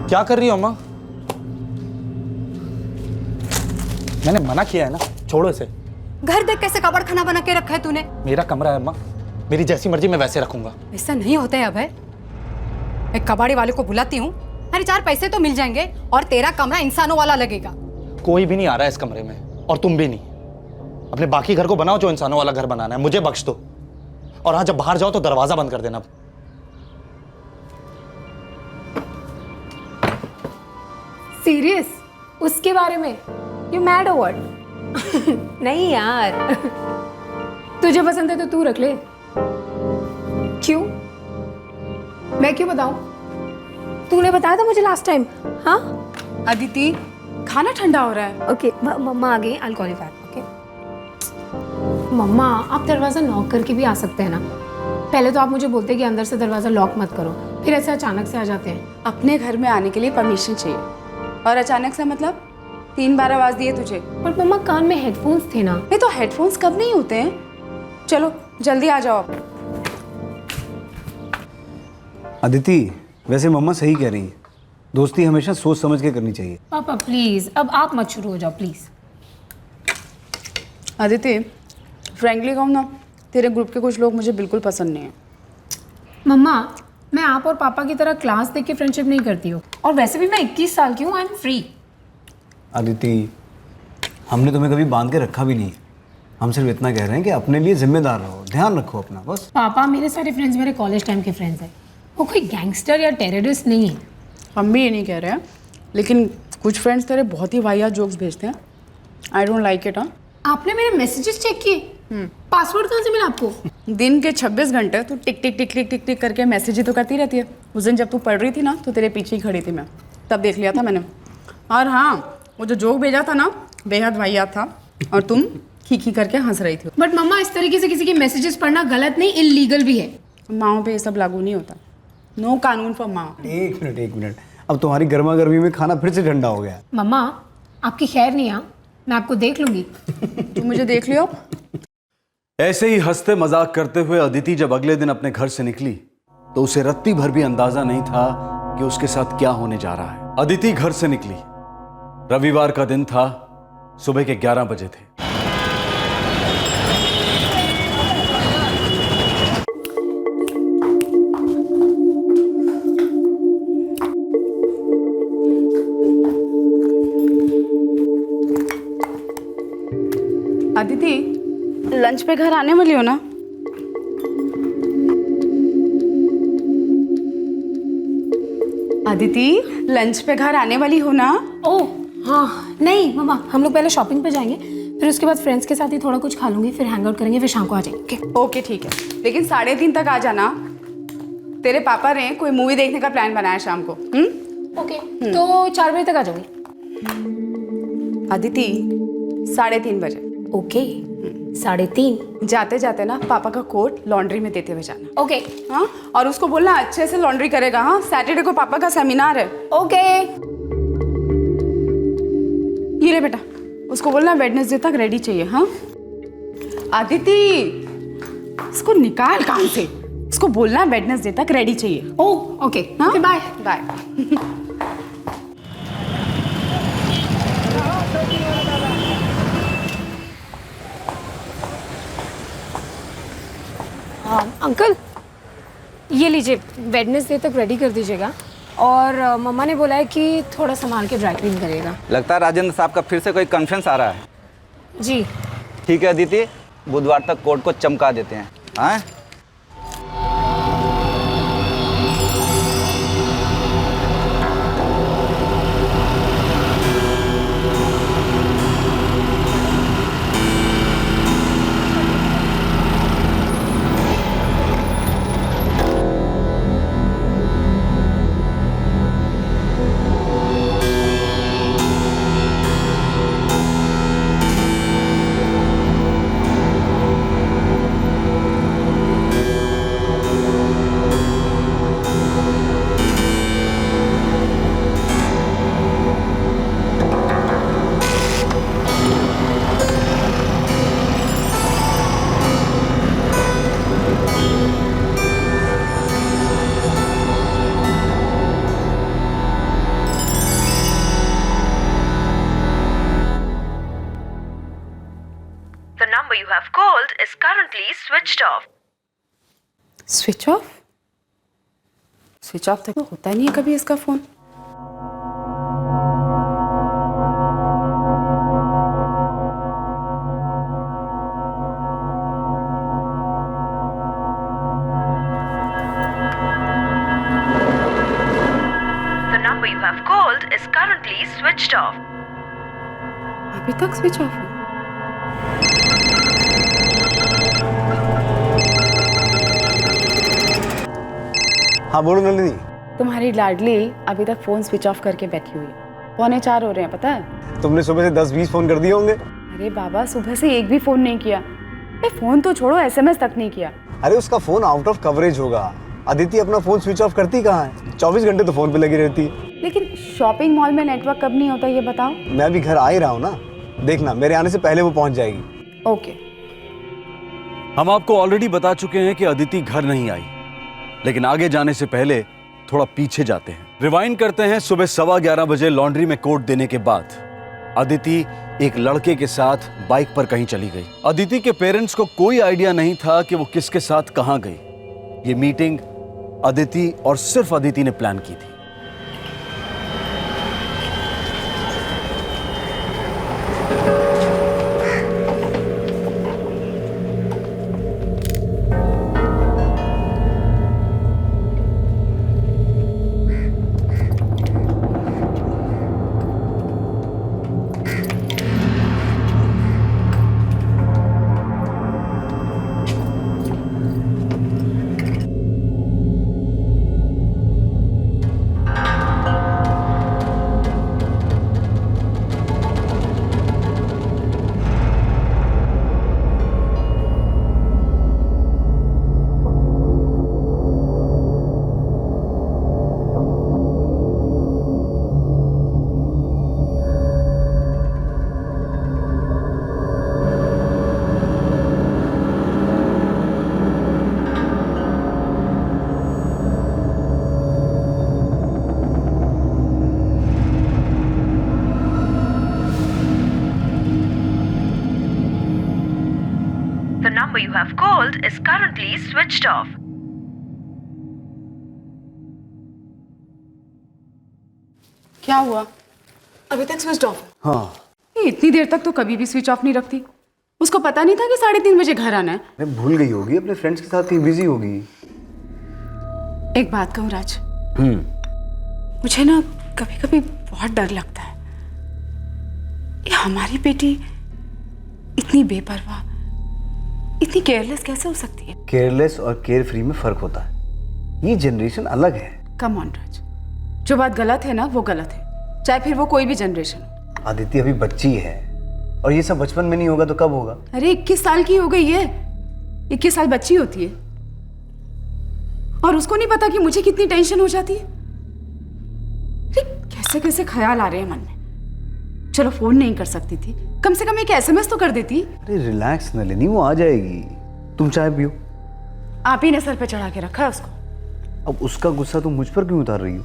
क्या कर रही हो अम्मा? मैंने मना किया है ना, छोड़ो इसे। घर देख कैसे कबाड़ खाना बना के रखा है तूने। मेरा कमरा है अम्मा, मेरी जैसी मर्जी मैं वैसे रखूंगा। ऐसा नहीं होता है अभय। मैं कबाड़ी वाले को बुलाती हूँ, अरे 4 पैसे तो मिल जाएंगे और तेरा कमरा इंसानों वाला लगेगा। कोई भी नहीं आ रहा है इस कमरे में, और तुम भी नहीं। अपने बाकी घर को बनाओ जो इंसानों वाला घर बनाना है, मुझे बख्श दो। और हाँ, जब बाहर जाओ तो दरवाजा बंद कर देना। सीरियस? उसके बारे में? यू मैड और व्हाट? नहीं यार, तुझे पसंद है तो तू रख ले। क्यों? मैं क्यों बताऊं? तूने बताया था मुझे लास्ट टाइम। हाँ अदिति, खाना ठंडा हो रहा है। ओके, मम्मा आ गई, I will call you back. Okay मम्मा, आप दरवाज़ा नॉक करके भी आ सकते हैं ना। पहले तो आप मुझे बोलते हैं कि अंदर से दरवाज़ा लॉक मत करो, फिर ऐसे अचानक से आ जाते हैं। अपने घर में आने के लिए परमिशन चाहिए, और अचानक से मतलब 3 बार आवाज दिए तुझे। पर मम्मा कान में हेडफोन्स थे ना। नहीं तो हेडफोन्स कब नहीं होते हैं। चलो जल्दी आ जाओ आप। अदिति, वैसे मम्मा सही कह रही है, दोस्ती हमेशा सोच समझ के करनी चाहिए। पापा प्लीज़, अब आप मत शुरू हो जाओ प्लीज़। अदिति, फ्रेंकली कहूँ ना, तेरे ग्रुप के कुछ लोग मुझे बिल्कुल पसंद नहीं है। मम्मा, मैं आप और पापा की तरह क्लास देख के फ्रेंडशिप नहीं करती हूँ, और वैसे भी मैं 21 साल की हूँ, आई एम फ्री। अदिति, हमने तुम्हें कभी बांध के रखा भी नहीं। हम सिर्फ इतना कह रहे हैं कि अपने लिए जिम्मेदार रहो, ध्यान रखो अपना, बस। पापा, मेरे सारे फ्रेंड्स मेरे कॉलेज टाइम के फ्रेंड्स हैं, वो कोई गैंगस्टर या टेररिस्ट नहीं है। हम भी ये नहीं कह रहे हैं, लेकिन कुछ फ्रेंड्स तेरे बहुत ही वाहियात जोक्स भेजते हैं। I don't like it. हाँ, आपने मेरे मैसेजेस चेक किए? पासवर्ड कहाँ से मिला आपको? दिन के 26 घंटे तू टिक टिक टिक टिक टिक टिक करके मैसेज ही तो करती रहती है। उस दिन जब तू पढ़ रही थी ना, तो तेरे पीछे ही खड़ी थी मैं, तब देख लिया था मैंने। और हाँ, वो जो जोक भेजा था ना, बेहद वाहियात था, और तुम खी करके हंस रही थी। बट मम्मा, इस तरीके से किसी के मैसेजेस पढ़ना गलत नहीं, इलीगल भी है। माओ पे ये सब लागू नहीं होता। नो कानून फॉर माँ। एक मिनट, अब तुम्हारी गर्मा गर्मी में खाना फिर से ठंडा हो गया। मम्मा, आपकी खैर नहीं। हाँ, मैं आपको देख लूंगी। तुम मुझे देख लियो। ऐसे ही हंसते मजाक करते हुए अदिति जब अगले दिन अपने घर से निकली, तो उसे रत्ती भर भी अंदाजा नहीं था कि उसके साथ क्या होने जा रहा है। अदिति घर से निकली, रविवार का दिन था, सुबह के 11 बजे थे। अदिति, लंच पे घर आने वाली हो ना? अदिति, लंच पे घर आने वाली हो ना? ओह हाँ, नहीं मम्मा, हम लोग पहले शॉपिंग पे जाएंगे, फिर उसके बाद फ्रेंड्स के साथ ही थोड़ा कुछ खा लूंगी, फिर हैंग आउट करेंगे, फिर शाम को आ जाएंगे। ओके ठीक है, लेकिन 3:30 तक आ जाना। तेरे पापा ने कोई मूवी देखने का प्लान बनाया शाम को। ओके, तो 4 बजे तक आ जाऊंगी। अदिति, 3:30 बजे। ओके, 3:30। जाते जाते ना पापा का कोट लॉन्ड्री में देते हुए जाना। ओके। हाँ, और उसको बोलना अच्छे से लॉन्ड्री करेगा। हाँ, सैटरडे को पापा का सेमिनार है। ओके। ये ले बेटा, उसको बोलना वेडनेसडे तक रेडी चाहिए। हाँ अदिति, इसको निकाल काम से, इसको बोलना वेडनेसडे तक रेडी चाहिए। ओह ओके, हाँ बाय बाय। अंकल, ये लीजिए, वेडनेसडे तक रेडी कर दीजिएगा, और मम्मा ने बोला है कि थोड़ा संभाल के ड्राई क्लीन करिएगा। लगता है राजेंद्र साहब का फिर से कोई कॉन्फ्रेंस आ रहा है। जी ठीक है अदिति, बुधवार तक कोर्ट को चमका देते हैं। हाँ, switched off. Switch of? Switch off तो होता नहीं है कभी इसका phone. The number you have called is currently switched off. अभी तक स्विच ऑफ है। हाँ बोलो नलिनी। तुम्हारी लाडली अभी तक फोन स्विच ऑफ करके बैठी हुई है। 3:45 हो रहे हैं, पता है? तुमने सुबह से 10-20 फोन कर दिए होंगे। अरे बाबा, सुबह से एक भी फोन नहीं किया। फोन तो छोड़ो, SMS तक नहीं किया। अरे उसका फोन आउट ऑफ कवरेज होगा। अदिति अपना फोन स्विच ऑफ करती कहाँ है? 24 घंटे तो फोन पे लगी रहती है। लेकिन शॉपिंग मॉल में नेटवर्क कब नहीं होता ये बताओ। मैं भी घर आ ही रहा हूँ ना, देखना मेरे आने से पहले वो पहुंच जाएगी। ओके। हम आपको ऑलरेडी बता चुके हैं कि अदिति घर नहीं आई, लेकिन आगे जाने से पहले थोड़ा पीछे जाते हैं। रिवाइंड करते हैं सुबह 11:15 बजे लॉन्ड्री में कोट देने के बाद अदिति एक लड़के के साथ बाइक पर कहीं चली गई। अदिति के पेरेंट्स को कोई आइडिया नहीं था कि वो किसके साथ कहां गई। ये मीटिंग अदिति और सिर्फ अदिति ने प्लान की थी। The number you have called is currently switched off. क्या हुआ? अभी तक स्विच ऑफ है। हाँ। ये इतनी देर तक तो कभी भी स्विच ऑफ नहीं रखती। उसको पता नहीं था कि 3:30 बजे घर आना है। अरे भूल गई होगी, अपने फ्रेंड्स के साथ कहीं बिजी होगी। एक बात कहूँ राज, मुझे ना कभी कभी बहुत डर लगता है। ये हमारी बेटी इतनी बेपरवाह, इतनी केयरलेस कैसे हो सकती है? केयरलेस और केयर फ्री में फर्क होता है। ये जनरेशन अलग है। कम ऑन राज, जो बात गलत है ना वो गलत है, चाहे फिर वो कोई भी जनरेशन हो। आदित्य अभी बच्ची है और ये सब बचपन में नहीं होगा तो कब होगा? अरे 21 साल की हो गई है। 21 साल बच्ची होती है और उसको नहीं पता कि मुझे कितनी टेंशन हो जाती है। अरे कैसे कैसे ख्याल आ रहे हैं मन में। चलो फोन नहीं कर सकती थी, कम से कम एक SMS तो कर देती। अरे रिलैक्स नलिनी, वो आ जाएगी। तुम चाय पियो। आप ही ने सर पे चढ़ा के रखा है उसको। अब उसका गुस्सा तुम मुझ पर क्यों उतार रही हो?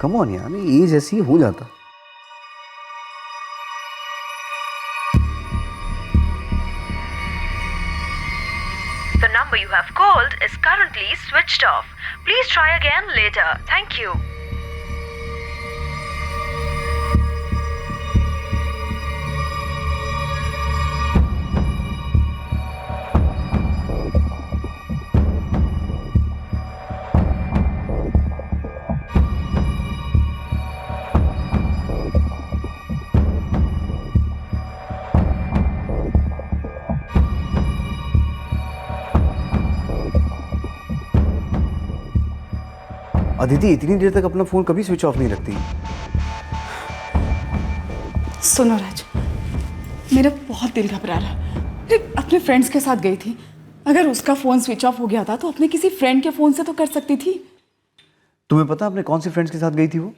कम ऑन यार, एज ऐसी हो जाता। The number you have called is currently switched off. Please try again later. Thank you. Aditi इतनी देर तक अपना फोन कभी स्विच ऑफ नहीं रखती। सुनो राज, मेरा बहुत दिल घबरा रहा है। अरे अपने फ्रेंड्स के साथ गई थी, अगर उसका फोन स्विच ऑफ हो गया था तो अपने किसी फ्रेंड के फोन से तो कर सकती थी। तुम्हें पता अपने कौन से फ्रेंड्स के साथ गई थी वो?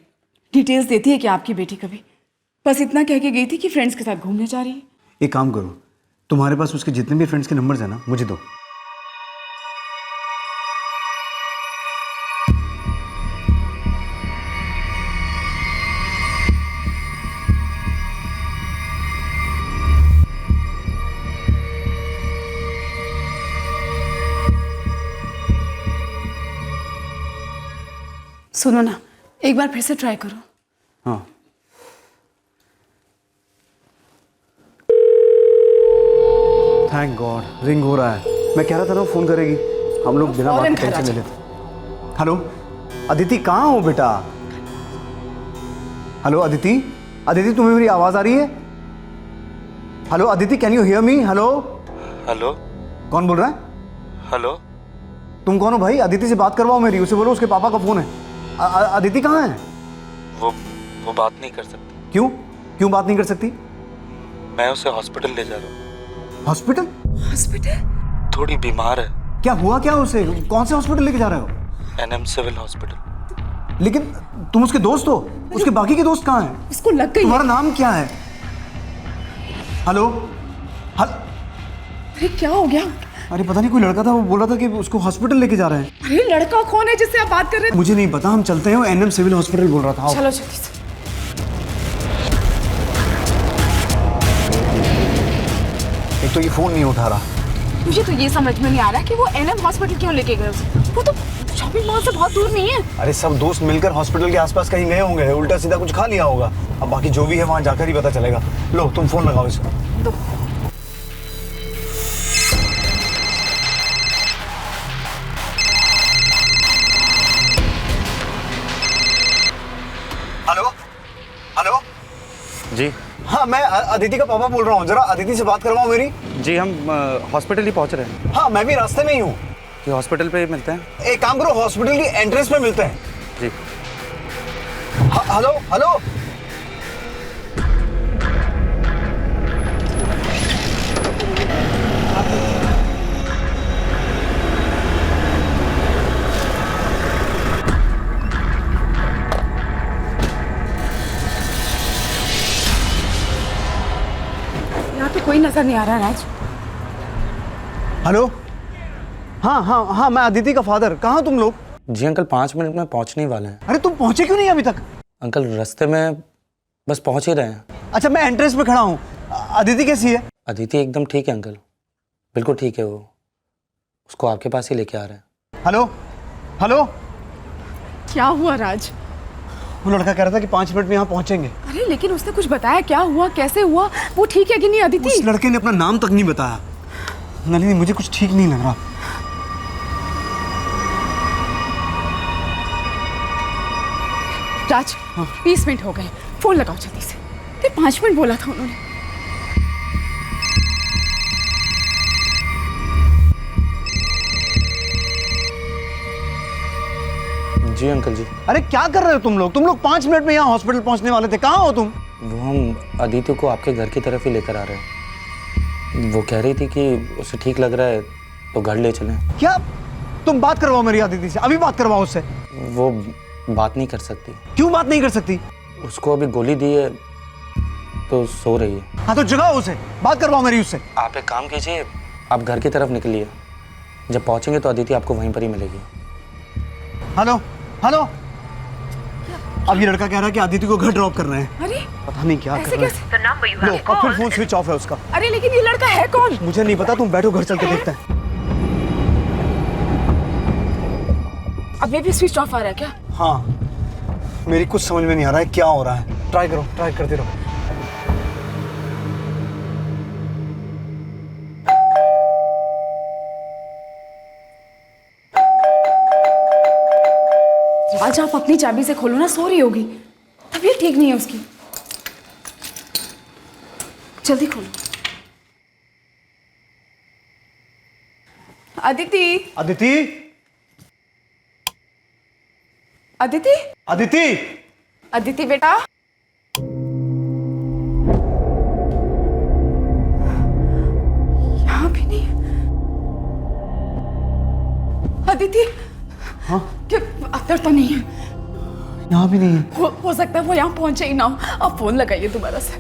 डिटेल्स देती है क्या आपकी बेटी कभी? बस इतना कह के गई थी कि फ्रेंड्स के साथ घूमने जा रही है। एक काम करो, तुम्हारे पास उसके जितने भी फ्रेंड्स के नंबर्स हैं ना, मुझे दो। सुनो ना, एक बार फिर से ट्राई करो। हाँ थैंक गॉड रिंग हो रहा है। मैं कह रहा था ना फोन करेगी, हम लोग बिना बात के टेंशन ले लेते। हेलो अदिति, कहाँ हो बेटा? हेलो अदिति, अदिति तुम्हें मेरी आवाज आ रही है? Hello Aditi, can you hear me? Hello hello कौन बोल रहा है? हेलो, तुम कौन हो भाई? अदिति से बात करवाओ मेरी, उसे बोलो उसके पापा का फोन है। अदिति कहाँ है? वो बात नहीं कर सकती। क्यों क्यों बात नहीं कर सकती? मैं उसे हॉस्पिटल ले जा रहा हूँ। हॉस्पिटल? हॉस्पिटल? थोड़ी बीमार है। क्या हुआ क्या उसे? कौन से हॉस्पिटल लेके जा रहे हो? NM civil hospital. लेकिन तुम उसके दोस्त हो, उसके बाकी के दोस्त कहाँ हैं? उसको लग गई। तुम्हारा नाम क्या है? हेलो अरे क्या हो गया? अरे पता नहीं, कोई लड़का था, वो बोल रहा था कि उसको हॉस्पिटल लेके जा रहे हैं। अरे लड़का कौन है जिससे आप बात कर रहे हैं? मुझे नहीं पता, हम चलते हैं। एनएम सिविल हॉस्पिटल बोल रहा था। आओ। चलो जल्दी से। एक तो ये फोन नहीं उठा रहा। मुझे तो ये समझ में नहीं आ रहा कि वो एनएम हॉस्पिटल क्यों लेके गए उसे। वो तो शॉपिंग मॉल से बहुत दूर नहीं है। अरे सब दोस्त मिलकर हॉस्पिटल के आसपास कहीं गए होंगे, उल्टा सीधा कुछ खा लिया होगा। अब बाकी जो भी है वहां जाकर ही पता चलेगा। लो तुम फोन लगाओ इसको। दो। हेलो हेलो जी हाँ, मैं अदिति का पापा बोल रहा हूँ। जरा अदिति से बात करवाओ मेरी। जी, हम हॉस्पिटल ही पहुंच रहे हैं। हाँ मैं भी रास्ते में ही हूँ। कि हॉस्पिटल पे मिलते हैं। एक काम करो, हॉस्पिटल की एंट्रेंस पे मिलते हैं। जी हेलो हेलो यहाँ तो कोई नजर नहीं आ रहा राज। हेलो हाँ हाँ हाँ, मैं अदिति का फादर। कहाँ हो तुम लोग? जी अंकल, 5 मिनट में पहुंचने ही वाले हैं। अरे तुम पहुंचे क्यों नहीं अभी तक? अंकल रास्ते में बस पहुंच ही रहे हैं। अच्छा मैं एंट्रेंस पे खड़ा हूँ। अदिति कैसी है? अदिति एकदम ठीक है अंकल, बिल्कुल ठीक है। वो उसको आपके पास ही लेके आ रहे हैं। हेलो हेलो क्या हुआ राज? वो लड़का कह रहा था कि 5 मिनट में यहाँ पहुंचेंगे। अरे लेकिन उसने कुछ बताया? क्या हुआ, कैसे हुआ? वो ठीक है कि नहीं अदिति? उस लड़के ने अपना नाम तक नहीं बताया। नलिनी मुझे कुछ ठीक नहीं लग रहा। राज 20 मिनट हो गए, फोन लगाओ जल्दी से। 5 मिनट बोला था उन्होंने। जी अंकल जी। अरे क्या कर रहे हो तुम लोग? 5 मिनट में यहाँ हॉस्पिटल पहुंचने वाले थे। कहाँ हो तुम? वो हम अदिति को आपके घर की तरफ ही लेकर आ रहे हैं। वो कह रही थी कि उसे ठीक लग रहा है तो घर ले चलें। क्या? तुम बात करवाओ मेरी अदिति से, अभी बात करवाओ उससे। वो बात नहीं कर सकती। क्यों बात नहीं कर सकती? उसको अभी गोली दी है तो सो रही है। हाँ तो जगाओ उसे, बात करवाओ मेरी उससे। आप एक काम कीजिए, आप घर की तरफ निकलिए। जब पहुंचेंगे तो अदिति आपको वहीं पर ही मिलेगी। हेलो हेलो अब ये लड़का कह रहा है कि अदिति को घर ड्रॉप कर रहे हैं। अरे पता नहीं क्या ऐसे कर रहे कैसे? हैं। The number you low have अब फिर called फोन स्विच ऑफ है उसका। अरे लेकिन ये लड़का है कौन? मुझे नहीं पता, तुम बैठो घर चल के देखते हैं। अब ये भी स्विच ऑफ आ रहा है क्या? हाँ मेरी कुछ समझ में नहीं आ रहा है क्या हो रहा है। ट्राई करो, ट्राई करते रहो। आज आप अपनी चाबी से खोलो ना, सो रही होगी, तबीयत ठीक नहीं है उसकी। जल्दी खोलो। अदिति, अदिति अदिति, अदिति अदिति बेटा। यहाँ भी नहीं। अदिति। हाँ क्या अंदर तो नहीं है? यहाँ भी नहीं है। हो सकता है वो यहाँ पहुंचे ही ना हो। आप फोन लगाइए दोबारा से,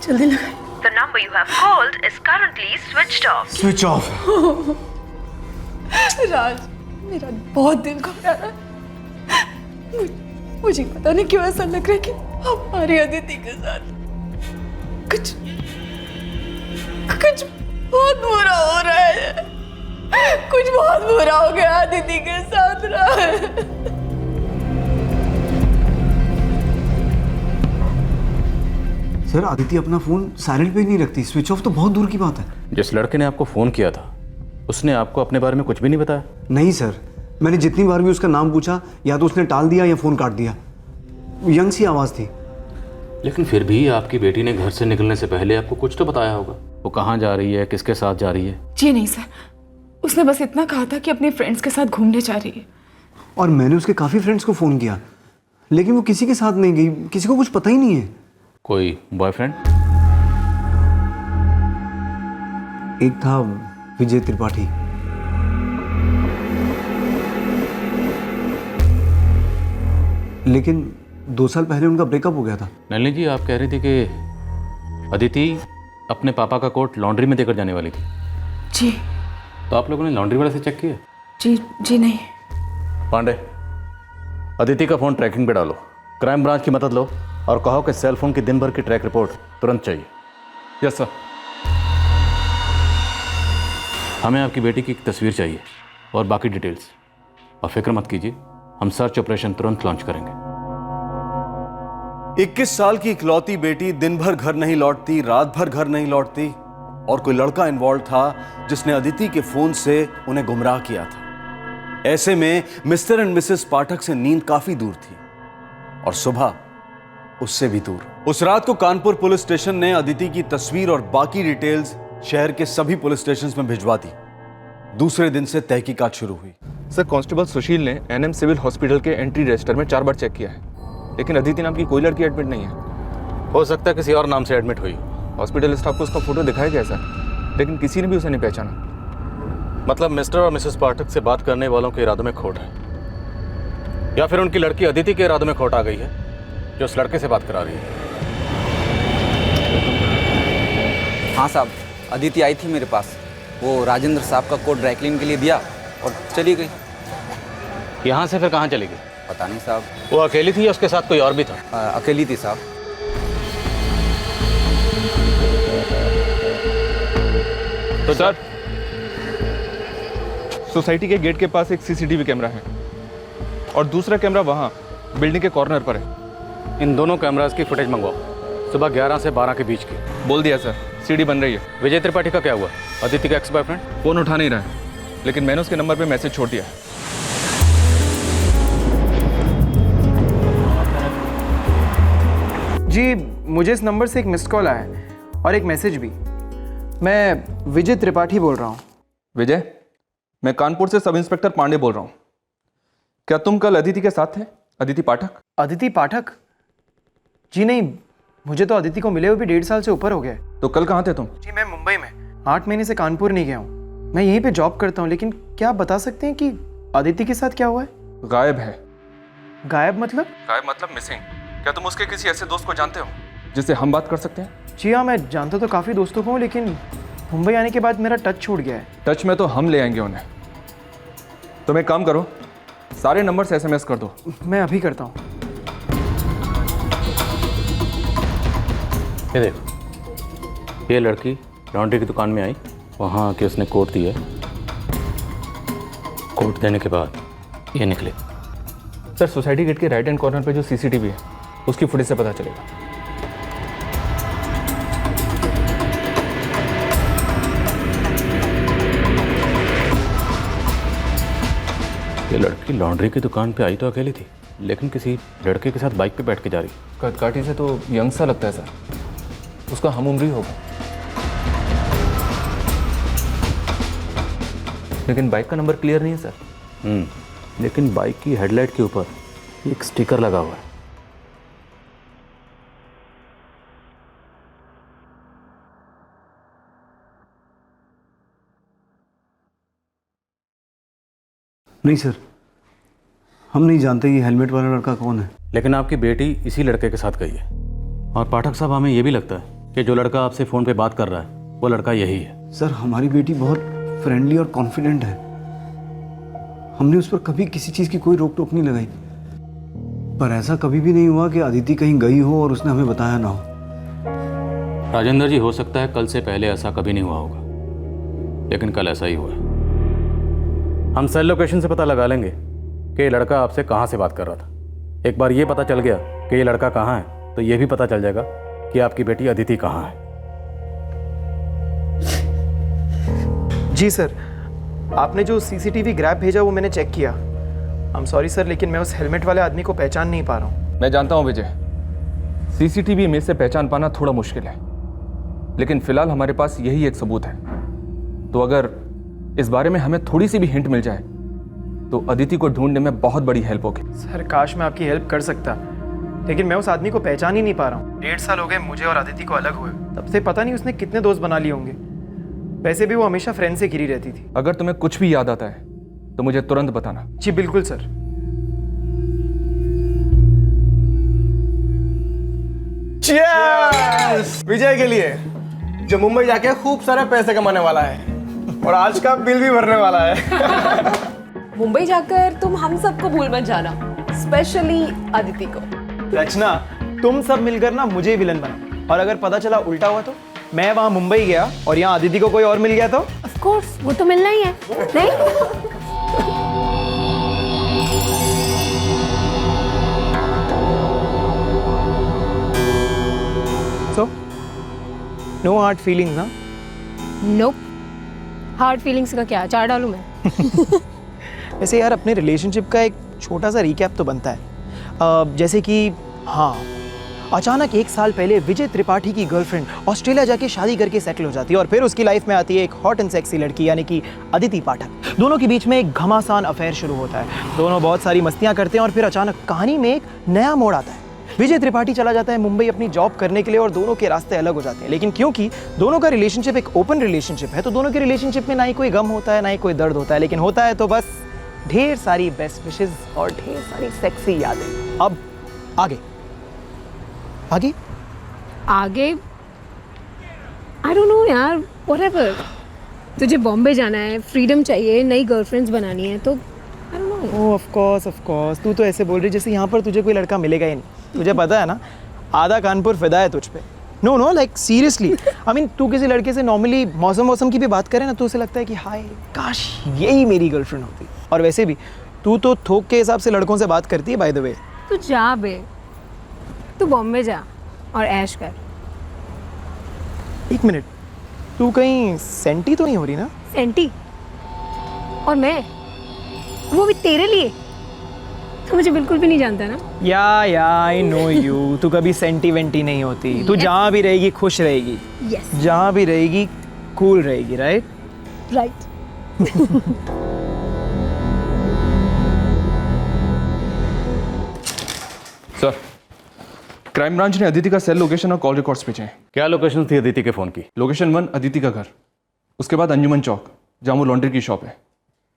जल्दी लगाइए। The number you have called is currently switched off. Switch off. Raj मेरा बहुत दिल घबरा रहा है। मुझे पता नहीं क्यों ऐसा लग रहा है कि हमारी अदिति के साथ कुछ कुछ बहुत बुरा हो रहा है। कुछ बहुत बुरा हो गया दीदी के साथ रहा। सर अदिति अपना फोन साइलेंट पे ही नहीं रखती, स्विच ऑफ तो बहुत दूर की बात है। जिस लड़के ने आपको फ़ोन किया था उसने आपको अपने बारे में कुछ भी नहीं बताया? नहीं सर, मैंने जितनी बार भी उसका नाम पूछा या तो उसने टाल दिया या फोन काट दिया। यंग सी आवाज़ थी। लेकिन फिर भी आपकी बेटी ने घर से निकलने से पहले आपको कुछ तो बताया होगा। वो कहाँ जा रही है, किसके साथ जा रही है? जी नहीं सर, उसने बस इतना कहा था कि अपने फ्रेंड्स के साथ घूमने जा रही है। और मैंने उसके काफ़ी फ्रेंड्स को फ़ोन किया लेकिन वो किसी के साथ नहीं गई, किसी को कुछ पता ही नहीं है। कोई बॉयफ्रेंड? एक था विजय त्रिपाठी। लेकिन 2 साल पहले उनका ब्रेकअप हो गया था। नलिनी जी, आप कह रही थी कि अदिति अपने पापा का कोट लॉन्ड्री में देकर जाने वाली थी। जी। तो आप लोगों ने लॉन्ड्री वाले से चेक किया? जी नहीं। पांडे, अदिति का फ़ोन ट्रैकिंग पे डालो, क्राइम ब्रांच की मदद लो और कहो कि सेल फोन की दिन भर की ट्रैक रिपोर्ट तुरंत चाहिए। Yes sir. हमें आपकी बेटी की एक तस्वीर चाहिए और बाकी डिटेल्स। और फिक्र मत कीजिए, हम सर्च ऑपरेशन तुरंत लॉन्च करेंगे। 21 साल की इकलौती बेटी दिन भर घर नहीं लौटती, रात भर घर नहीं लौटती और कोई लड़का इन्वॉल्व था जिसने अदिति के फोन से उन्हें गुमराह किया था। ऐसे में मिस्टर एंड मिसेस पाठक से नींद काफी दूर थी और सुबह उससे भी दूर। उस रात को कानपुर पुलिस स्टेशन ने अदिति की तस्वीर और बाकी डिटेल्स शहर के सभी पुलिस स्टेशन में भिजवा दी। दूसरे दिन से तहकीकात शुरू हुई। सर, कांस्टेबल सुशील ने एनएम सिविल हॉस्पिटल के एंट्री रजिस्टर में 4 बार चेक किया है, लेकिन अदिति नाम की कोई लड़की एडमिट नहीं है। हो सकता है किसी और नाम से एडमिट हुई। हॉस्पिटल स्टाफ को उसका फोटो दिखाया गया सर, लेकिन किसी ने भी उसे नहीं पहचाना। मतलब मिस्टर और मिसेस पाठक से बात करने वालों के इरादों में खोट है, या फिर उनकी लड़की अदिति के इरादों में खोट आ गई है जो उस लड़के से बात करा रही है। हाँ साहब, अदिति आई थी मेरे पास। वो राजेंद्र साहब का कोट ड्राई क्लीन के लिए दिया और चली गई। यहाँ से फिर कहाँ चली गई? पता नहीं साहब। वो अकेली थी या उसके साथ कोई और भी था? अकेली थी साहब। तो सर, सोसाइटी के गेट के पास एक सीसीटीवी कैमरा है और दूसरा कैमरा वहाँ बिल्डिंग के कॉर्नर पर है। इन दोनों कैमरास की फुटेज मंगवाओ, सुबह 11 से 12 के बीच की। बोल दिया सर, सीडी बन रही है। विजय त्रिपाठी का क्या हुआ? अदिति का एक्स बॉयफ्रेंड फोन उठा नहीं रहा है, लेकिन मैंने उसके नंबर पे मैसेज छोड़ दिया। जी, मुझे इस नंबर से एक मिस्ड कॉल आया है और एक मैसेज भी। मैं विजय त्रिपाठी बोल रहा हूँ। विजय, मैं कानपुर से सब इंस्पेक्टर पांडे बोल रहा हूँ। क्या तुम कल अदिति के साथ थे? अदिति पाठक? अदिति पाठक? जी नहीं, मुझे तो अदिति को मिले हुए भी 1.5 साल से ऊपर हो गया है। तो कल कहाँ थे तुम? जी, मैं मुंबई में 8 महीने से कानपुर नहीं गया हूँ। मैं यहीं पे जॉब करता हूँ, लेकिन क्या आप बता सकते हैं कि अदिति के साथ क्या हुआ है? गायब है। गायब मतलब? गायब मतलब मिसिंग। क्या तुम उसके किसी ऐसे दोस्त को जानते हो जिससे हम बात कर सकते हैं? जी हाँ, मैं जानता तो काफ़ी दोस्तों को हूँ, लेकिन मुंबई आने के बाद मेरा टच छूट गया है। टच में तो हम ले आएंगे उन्हें। तुम एक काम करो, सारे नंबर से SMS कर दो। मैं अभी करता हूँ। ये देखो, ये लड़की लॉन्ड्री की दुकान में आई, वहाँ आके उसने कोट दिया। कोट देने के बाद ये निकले। सर, सोसाइटी गेट के राइट हैंड कॉर्नर पे जो CCTV है उसकी फुटेज से पता चलेगा। ये लड़की लॉन्ड्री की दुकान पे आई तो अकेली थी, लेकिन किसी लड़के के साथ बाइक पे बैठ के जा रही। कदकाठी से तो यंग सा लगता है सर, उसका हम उम्र ही होगा। लेकिन बाइक का नंबर क्लियर नहीं है सर। लेकिन बाइक की हेडलाइट के ऊपर एक स्टिकर लगा हुआ है। नहीं सर, हम नहीं जानते ये हेलमेट वाला लड़का कौन है। लेकिन आपकी बेटी इसी लड़के के साथ गई है। और पाठक साहब, हमें यह भी लगता है कि जो लड़का आपसे फ़ोन पे बात कर रहा है वो लड़का यही है। सर, हमारी बेटी बहुत फ्रेंडली और कॉन्फिडेंट है। हमने उस पर कभी किसी चीज़ की कोई रोक टोक नहीं लगाई, पर ऐसा कभी भी नहीं हुआ कि अदिति कहीं गई हो और उसने हमें बताया ना हो। राजेंद्र जी, हो सकता है कल से पहले ऐसा कभी नहीं हुआ होगा, लेकिन कल ऐसा ही हुआ है। हम सेल लोकेशन से पता लगा लेंगे कि ये लड़का आपसे कहाँ से बात कर रहा था। एक बार ये पता चल गया कि ये लड़का कहाँ है तो ये भी पता चल जाएगा कि आपकी बेटी अदिति कहाँ है। जी सर, आपने जो सीसीटीवी ग्रैब भेजा वो मैंने चेक किया। आई एम सॉरी सर, लेकिन मैं उस हेलमेट वाले आदमी को पहचान नहीं पा रहा हूँ। मैं जानता हूँ विजय, सीसीटीवी में से पहचान पाना थोड़ा मुश्किल है, लेकिन फिलहाल हमारे पास यही एक सबूत है। तो अगर इस बारे में हमें थोड़ी सी भी हिंट मिल जाए तो अदिति को ढूंढने में बहुत बड़ी हेल्प होगी। सर काश मैं आपकी हेल्प कर सकता, लेकिन मैं उस आदमी को पहचान ही नहीं पा रहा हूँ। 1.5 साल हो गए मुझे और अदिति को अलग हुए, तब से पता नहीं उसने कितने दोस्त बना लिए होंगे। वैसे भी वो हमेशा फ्रेंड से घिरी रहती थी। अगर तुम्हें कुछ भी याद आता है तो मुझे तुरंत बताना। जी बिल्कुल सर। विजय के लिए, जो मुंबई जाके खूब सारे पैसे कमाने वाला है और आज का बिल भी भरने वाला है। मुंबई जाकर तुम हम सबको भूल मत जाना, स्पेशली अदिति को। रचना, तुम सब मिलकर ना मुझे विलन बना, और अगर पता चला उल्टा हुआ तो मैं वहां मुंबई गया और यहाँ अदिति को कोई और मिल गया तो? ऑफ कोर्स, वो तो मिलना ही है, नहीं? So, no hard feelings, हाँ? Nope. हार्ड फीलिंग्स का क्या, चार डालूं मैं? वैसे यार अपने रिलेशनशिप का एक छोटा सा रिकैप तो बनता है। जैसे कि हाँ, अचानक 1 साल पहले विजय त्रिपाठी की गर्लफ्रेंड ऑस्ट्रेलिया जाके शादी करके सेटल हो जाती है और फिर उसकी लाइफ में आती है एक हॉट एंड सेक्सी लड़की यानी कि अदिति पाठक। दोनों के बीच में एक घमासान अफेयर शुरू होता है, दोनों बहुत सारी मस्तियां करते हैं और फिर अचानक कहानी में एक नया मोड़ आता है। विजय त्रिपाठी चला जाता है मुंबई अपनी जॉब करने के लिए और दोनों के रास्ते अलग हो जाते हैं। लेकिन क्योंकि दोनों का रिलेशनशिप एक ओपन रिलेशनशिप है तो दोनों के रिलेशनशिप में ना ही कोई गम होता है ना ही कोई दर्द होता है, लेकिन होता है तो बस ढेर सारी बेस्ट विशेस और ढेर सारी सेक्सी यादें। अब आगे आगे आगे आई डोंट नो यार, व्हाटएवर। तुझे बॉम्बे जाना है, फ्रीडम चाहिए, नई गर्लफ्रेंड्स बनानी है, तो I don't know. Of course तू तो ऐसे बोल रही जैसे यहाँ पर तुझे कोई लड़का मिलेगा ही नहीं। तुझे पता है ना, आधा कानपुर फिदा है तुझ पे। Know like seriously, I mean तू किसी लड़के से नॉर्मली मौसम की भी बात करे ना तो उसे लगता है कि हाय काश यही मेरी गर्लफ्रेंड होती। और वैसे भी तू तो थोक के हिसाब से लड़कों से बात करती है बाय द वे। तू जा बे, तू बॉम्बे जा और ऐश कर। 1 मिनट, तू कहीं सेंटी तो नहीं हो रही ना? सेंटी? और मैं, वो भी तेरे लिए? तो मुझे बिल्कुल भी नहीं जानता ना। या आई नो यू, तू कभी सेंटी नहीं होती। तू जहाँ भी रहेगी खुश रहेगी। यस। जहाँ भी रहेगी कूल रहेगी, right? Right. Sir, crime branch ने अदिति का सेल लोकेशन और कॉल रिकॉर्ड्स भेजे हैं। क्या लोकेशन थी अदिति के फ़ोन की? लोकेशन 1 अदिति का घर, उसके बाद अंजुमन चौक जहाँ वो लॉन्ड्री की शॉप है,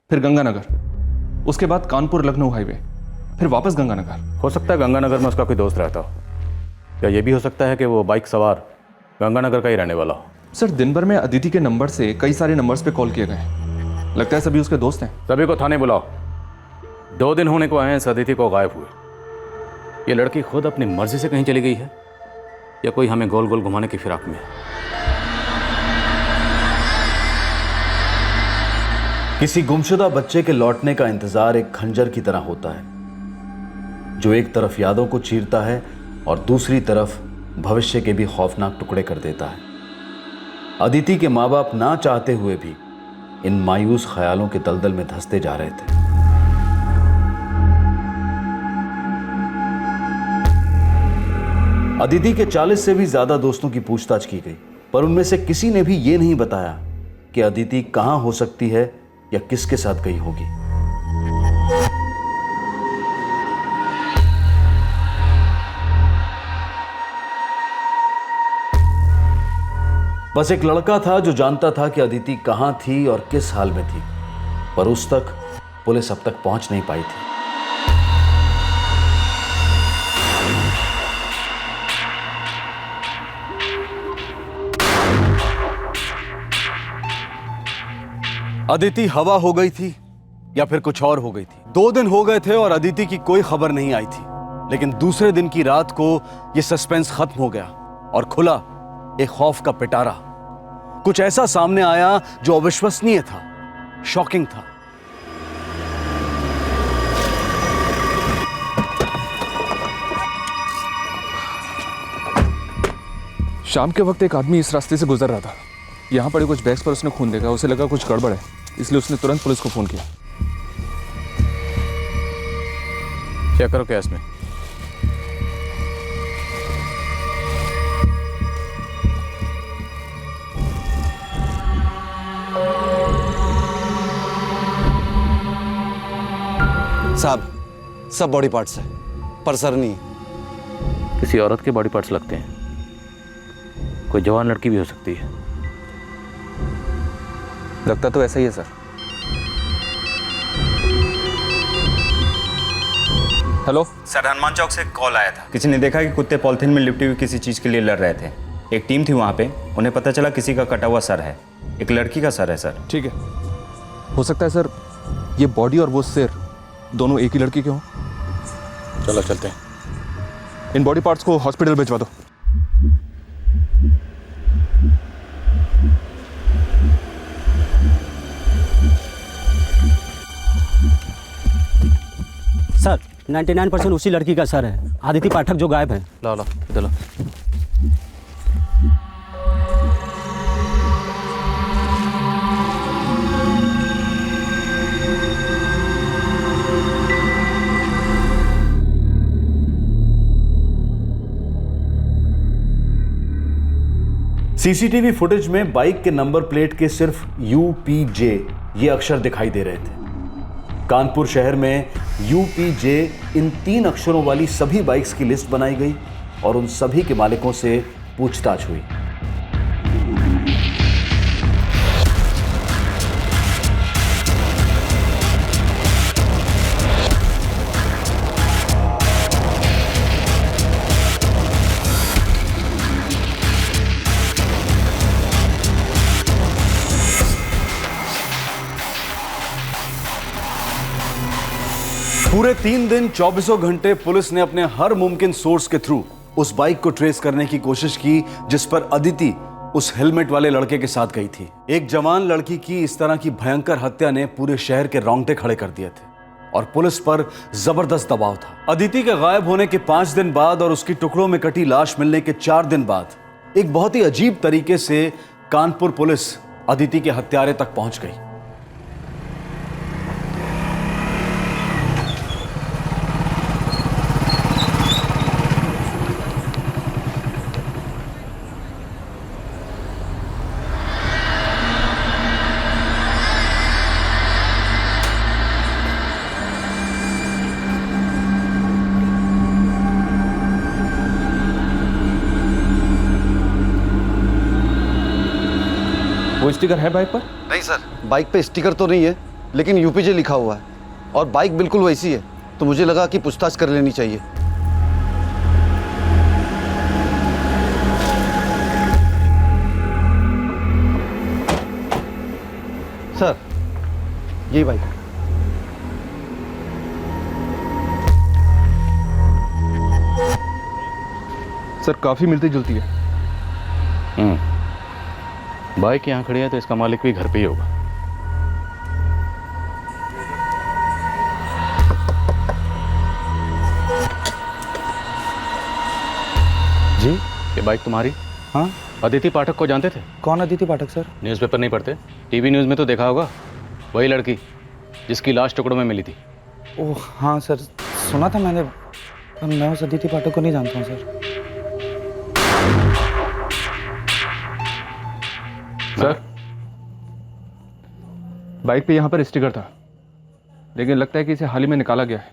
फिर गंगानगर, उसके बाद कानपुर लखनऊ हाईवे, फिर वापस गंगानगर। हो सकता है गंगानगर में उसका कोई दोस्त रहता हो, या ये भी हो सकता है कि वो बाइक सवार गंगानगर का ही रहने वाला हो। सर, दिन भर में अदिति के नंबर से कई सारे नंबर्स पे कॉल किए गए, लगता है सभी उसके दोस्त हैं। सभी को थाने बुलाओ। 2 दिन होने को आए हैं अदिति को गायब हुए। ये लड़की खुद अपनी मर्जी से कहीं चली गई है या कोई हमें गोल गोल घुमाने की फिराक में है? किसी गुमशुदा बच्चे के लौटने का इंतजार एक खंजर की तरह होता है जो एक तरफ यादों को चीरता है और दूसरी तरफ भविष्य के भी खौफनाक टुकड़े कर देता है। अदिति के माँ बाप ना चाहते हुए भी इन मायूस ख्यालों के दलदल में धंसते जा रहे थे। अदिति के 40 से भी ज्यादा दोस्तों की पूछताछ की गई, पर उनमें से किसी ने भी ये नहीं बताया कि अदिति कहां हो सकती है या किसके साथ गई होगी। बस एक लड़का था जो जानता था कि अदिति कहां थी और किस हाल में थी, पर उस तक पुलिस अब तक पहुंच नहीं पाई थी। अदिति हवा हो गई थी या फिर कुछ और हो गई थी। 2 दिन हो गए थे और अदिति की कोई खबर नहीं आई थी, लेकिन दूसरे दिन की रात को यह सस्पेंस खत्म हो गया और खुला एक खौफ का पिटारा। कुछ ऐसा सामने आया जो अविश्वसनीय था, शॉकिंग था। शाम के वक्त एक आदमी इस रास्ते से गुजर रहा था। यहाँ पड़े कुछ बैग्स पर उसने खून देखा, उसे लगा कुछ गड़बड़ है, इसलिए उसने तुरंत पुलिस को फ़ोन किया। चेक करो क्या इसमें। साहब, सब बॉडी पार्ट्स है, पर सर नहीं। किसी औरत के बॉडी पार्ट्स लगते हैं, कोई जवान लड़की भी हो सकती है। लगता तो ऐसा ही है सर। हेलो सर, हनुमान चौक से कॉल आया था। किसी ने देखा कि कुत्ते पॉलिथीन में लिपटी हुई किसी चीज़ के लिए लड़ रहे थे। एक टीम थी वहाँ पे, उन्हें पता चला किसी का कटा हुआ सर है, एक लड़की का सर है सर। ठीक है, हो सकता है सर ये बॉडी और वो सिर दोनों एक ही लड़की के हों। चलो चलते हैं। इन बॉडी पार्ट्स को हॉस्पिटल भिजवा दो। सर 99% उसी लड़की का सर है, आदिति पाठक जो गायब है। लो लो इधर लो। सीसीटीवी फुटेज में बाइक के नंबर प्लेट के सिर्फ UPJ ये अक्षर दिखाई दे रहे थे। कानपुर शहर में UPJ इन 3 अक्षरों वाली सभी बाइक्स की लिस्ट बनाई गई और उन सभी के मालिकों से पूछताछ हुई। पूरे 3 दिन 24 घंटे पुलिस ने अपने हर मुमकिन सोर्स के थ्रू उस बाइक को ट्रेस करने की कोशिश की जिस पर अदिति उस हेलमेट वाले लड़के के साथ गई थी। एक जवान लड़की की इस तरह की भयंकर हत्या ने पूरे शहर के रोंगटे खड़े कर दिए थे और पुलिस पर जबरदस्त दबाव था। अदिति के गायब होने के 5 दिन बाद और उसकी टुकड़ों में कटी लाश मिलने के 4 दिन बाद एक बहुत ही अजीब तरीके से कानपुर पुलिस अदिति के हत्यारे तक पहुंच गई। वो स्टिकर है बाइक पर? नहीं सर, बाइक पे स्टिकर तो नहीं है, लेकिन UPJ लिखा हुआ है और बाइक बिल्कुल वैसी है, तो मुझे लगा कि पूछताछ कर लेनी चाहिए। सर, यही बाइक है। सर काफी मिलती जुलती है। बाइक यहाँ खड़ी है तो इसका मालिक भी घर पे ही होगा। जी, ये बाइक तुम्हारी? हाँ। अदिति पाठक को जानते थे? कौन अदिति पाठक सर? न्यूज़पेपर नहीं पढ़ते? टीवी न्यूज़ में तो देखा होगा। वही लड़की जिसकी लाश टुकड़ों में मिली थी। ओह हाँ सर, सुना था मैंने, मैं उस अदिति पाठक को नहीं जानता हूँ सर। सर बाइक पे यहाँ पर स्टिकर था, लेकिन लगता है कि इसे हाल ही में निकाला गया है।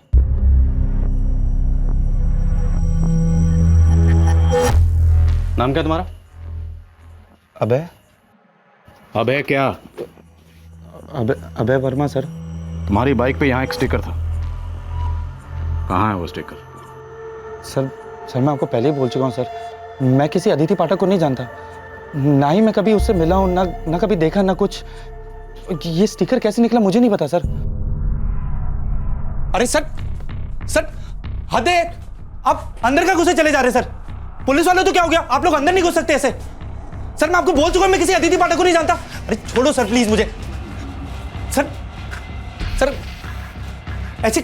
नाम क्या तुम्हारा? अभय। अभय क्या? अभय वर्मा सर। तुम्हारी बाइक पे यहाँ एक स्टिकर था, कहाँ है वो स्टिकर? सर मैं आपको पहले ही बोल चुका हूँ सर, मैं किसी अदिति पाठक को नहीं जानता, ना ही मैं कभी उससे मिला हूँ, ना कभी देखा, ना कुछ। ये स्टिकर कैसे निकला मुझे नहीं पता सर। अरे सर हद है, आप अंदर का घुसे चले जा रहे सर। पुलिस वाले तो क्या हो गया, आप लोग अंदर नहीं घुस सकते ऐसे। सर मैं आपको बोल चुका हूं मैं किसी अदिति पाठक को नहीं जानता। अरे छोड़ो सर प्लीज मुझे। सर ऐसे,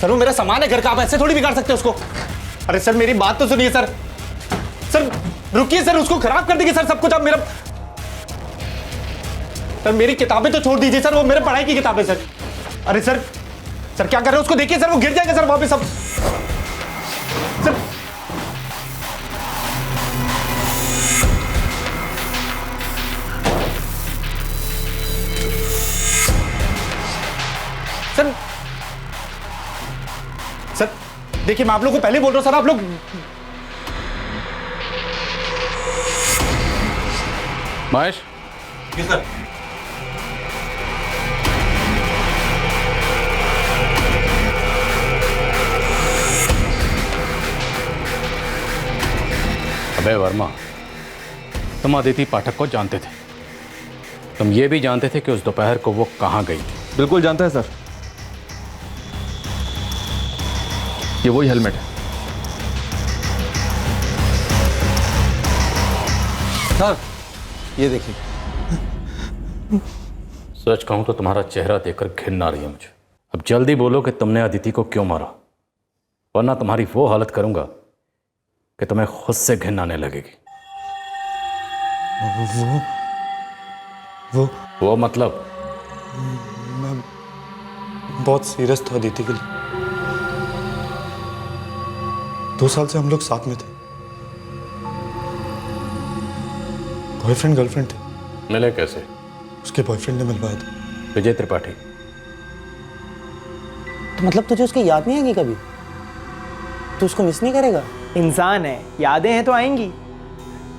सर वो मेरा सामान है घर का, आप ऐसे थोड़ी बिगाड़ सकते हो उसको। अरे सर मेरी बात तो सुनिए सर। रुकिए सर, उसको खराब कर देंगे सर सब कुछ। आप मेरा सर, मेरी किताबें तो छोड़ दीजिए सर, वो मेरे पढ़ाई की किताबें सर। अरे सर, सर क्या कर रहे हो? उसको देखिए सर, वो गिर जाएगा सर वहां पे सब। सर सर सर देखिए, मैं आप लोगों को पहले बोल रहा हूं सर, आप लोग महेश। जी सर। अबे वर्मा, तुम अदिति पाठक को जानते थे। तुम ये भी जानते थे कि उस दोपहर को वो कहां गई थी। बिल्कुल जानता है सर। ये वही हेलमेट है। सर ये देखिए। सच कहूं तो तुम्हारा चेहरा देखकर घिन आ रही है मुझे। अब जल्दी बोलो कि तुमने अदिति को क्यों मारा, वरना तुम्हारी वो हालत करूंगा कि तुम्हें खुद से घिन आने लगेगी। वो मतलब? मैं बहुत सीरियस था अदिति के लिए। 2 साल से हम लोग साथ में थे, बॉयफ्रेंड गर्लफ्रेंड थे। मिले कैसे? उसके बॉयफ्रेंड ने मिलवाया था। विजय त्रिपाठी। तो मतलब तुझे उसकी याद नहीं आएगी कभी? तू उसको मिस नहीं करेगा? इंसान है, यादें हैं तो आएंगी।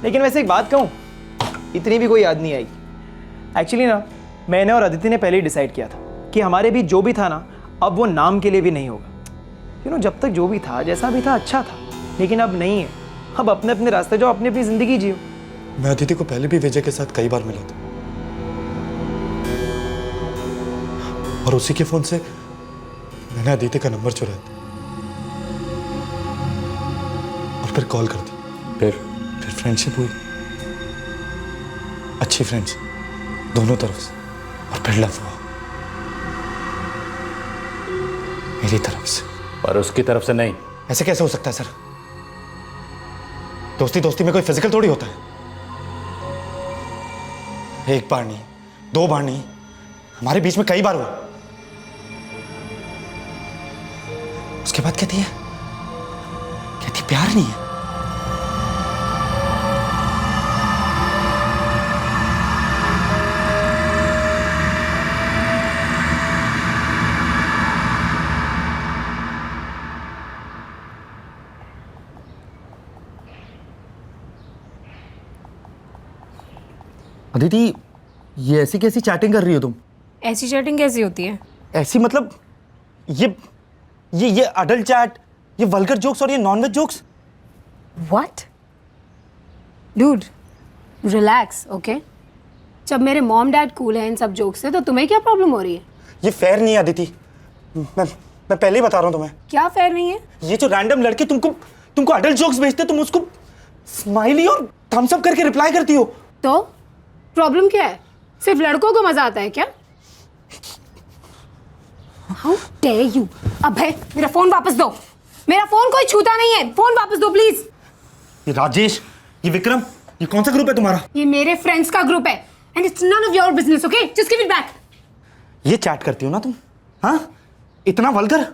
लेकिन वैसे एक बात कहूँ, इतनी भी कोई याद नहीं आएगी। एक्चुअली ना, मैंने और अदिति ने पहले ही डिसाइड किया था कि हमारे बीच जो भी था ना, अब वो नाम के लिए भी नहीं होगा। जब तक जो भी था, जैसा भी था, अच्छा था। लेकिन अब नहीं है। अब अपने अपने रास्ते जाओ, अपनी अपनी जिंदगी जियो। मैं अदिति को पहले भी विजय के साथ कई बार मिला था, और उसी के फोन से मैंने अदिति का नंबर चुराया था और फिर कॉल कर दी। फिर फ्रेंडशिप हुई, अच्छी फ्रेंड्स दोनों तरफ से, और फिर लव हुआ मेरी तरफ से। पर उसकी तरफ से नहीं। ऐसे कैसे हो सकता है सर? दोस्ती दोस्ती में कोई फिजिकल थोड़ी होता है। एक बार नहीं, 2 बार नहीं, हमारे बीच में कई बार हुआ। उसके बाद कहती प्यार नहीं है। अदिति, ये ऐसी कैसी चैटिंग कर रही हो तुम? ऐसी चैटिंग कैसी होती है? ऐसी मतलब ये अडल्ट चैट, ये वल्गर जोक्स और ये non veg jokes. What? Dude, relax, okay? जब मेरे मॉम डैड कूल है इन सब जोक्स से, तो तुम्हें क्या प्रॉब्लम हो रही है? ये फेयर नहीं है अदिति। मैं पहले ही बता रहा हूँ तुम्हें। क्या फेयर नहीं है? ये जो रैंडम लड़के तुमको अडल्ट जोक्स भेजते, तुम उसको स्माइली और थम्स अप करके रिप्लाई करती हो। तो प्रॉब्लम क्या है? सिर्फ लड़कों को मजा आता है क्या? How dare you! अभय, मेरा फोन वापस दो। मेरा फोन कोई छूता नहीं है। फोन वापस दो प्लीज। ये राजेश, ये विक्रम, ये कौन सा ग्रुप है तुम्हारा? ये मेरे फ्रेंड्स का ग्रुप है and it's none of your business, okay? Just give it back. ये चैट करती हो ना तुम? हाँ, इतना वल्गर,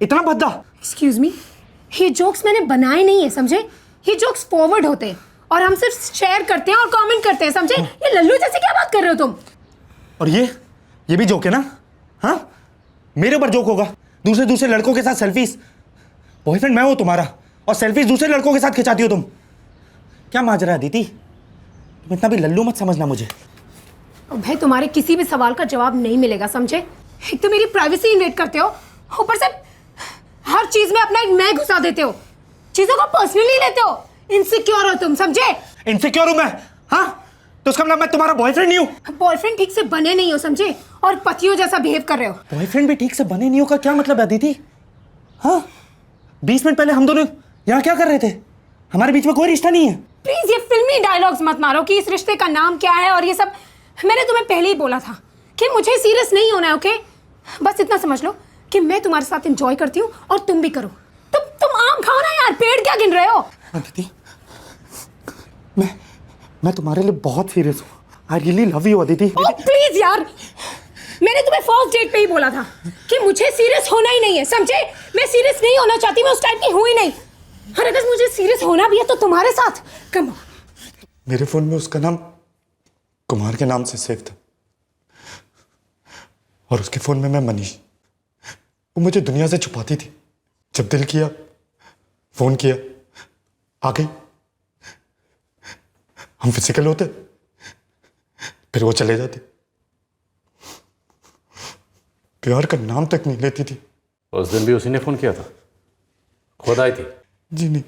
इतना भद्दा। एक्सक्यूज मी, ये जोक्स मैंने बनाए नहीं है, समझे? ये जोक्स फॉरवर्ड होते हैं और हम सिर्फ शेयर करते हैं और कमेंट करते हैं, समझे? ये लल्लू जैसे क्या बात कर रहे हो तुम? और ये भी जोक है ना? हाँ, मेरे ऊपर जोक होगा। दूसरे लड़कों के साथ सेल्फीज। बॉयफ्रेंड मैं हूं तुम्हारा, और सेल्फीज दूसरे लड़कों के साथ खिंचाती हो तुम। क्या माजरा है अदिति? तुम इतना भी लल्लू मत समझना मुझे। भाई, तुम्हारे किसी भी सवाल का जवाब नहीं मिलेगा, समझे? एक तो मेरी प्राइवेसी इन्वेट करते हो, ऊपर से हर चीज में अपना एक मैं घुसा देते हो, चीजों को पर्सनली लेते हो। इनसिक्योर हो तुम, समझे? इनसिक्योर हूं मैं? हाँ, तो उसका मतलब मैं तुम्हारा बॉयफ्रेंड नहीं हूं? बॉयफ्रेंड ठीक से बने नहीं हो, समझे? और पतियों जैसा बिहेव कर रहे हो। बॉयफ्रेंड भी ठीक से बने नहीं हो का क्या मतलब है अदिति? हाँ, 20 मिनट पहले हम दोनों यहाँ क्या कर रहे थे? हमारे बीच में कोई रिश्ता नहीं है। प्लीज ये फिल्मी डायलॉग्स मत मारो कि इस रिश्ते का नाम क्या है और ये सब। मैंने तुम्हें पहले ही बोला था कि मुझे सीरियस नहीं होना है, ओके? बस इतना समझ लो कि मैं तुम्हारे साथ एंजॉय करती हूँ और तुम भी करो। तुम आम खाओ ना यार, पेड़ क्या गिन रहे हो? अदिति, मैं तुम्हारे लिए बहुत सीरियस हूँ। I really love you Aditi. Please यार, मैंने तुम्हें फर्स्ट डेट पे ही बोला था कि मुझे सीरियस होना ही नहीं है, समझे? मैं सीरियस नहीं होना चाहती, मैं उस टाइप की हूं ही नहीं। और अगर मुझे सीरियस होना भी है तो तुम्हारे साथ। Come on. मेरे फोन में उसका नाम कुमार के नाम से सेव था और उसके फोन में मैं मनीष। वो मुझे दुनिया से छुपाती थी। जब दिल किया फोन किया, आ गई। हम फिजिकल होते, फिर वो चले जाते। प्यार का नाम तक नहीं लेती थी। उस दिन भी उसी ने फोन किया था? खुद आई थी? जी नहीं,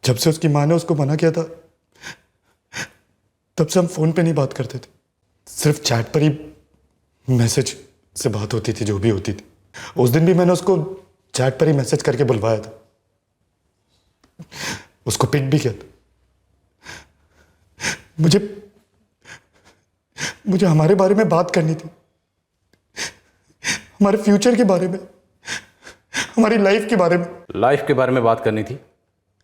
जब से उसकी माँ ने उसको मना किया था तब से हम फोन पे नहीं बात करते थे। सिर्फ चैट पर ही मैसेज से बात होती थी, जो भी होती थी। उस दिन भी मैंने उसको चैट पर ही मैसेज करके बुलवाया था, उसको पिक भी किया था। मुझे हमारे बारे में बात करनी थी, हमारे फ्यूचर के बारे में, हमारी लाइफ के बारे में। लाइफ के बारे में बात करनी थी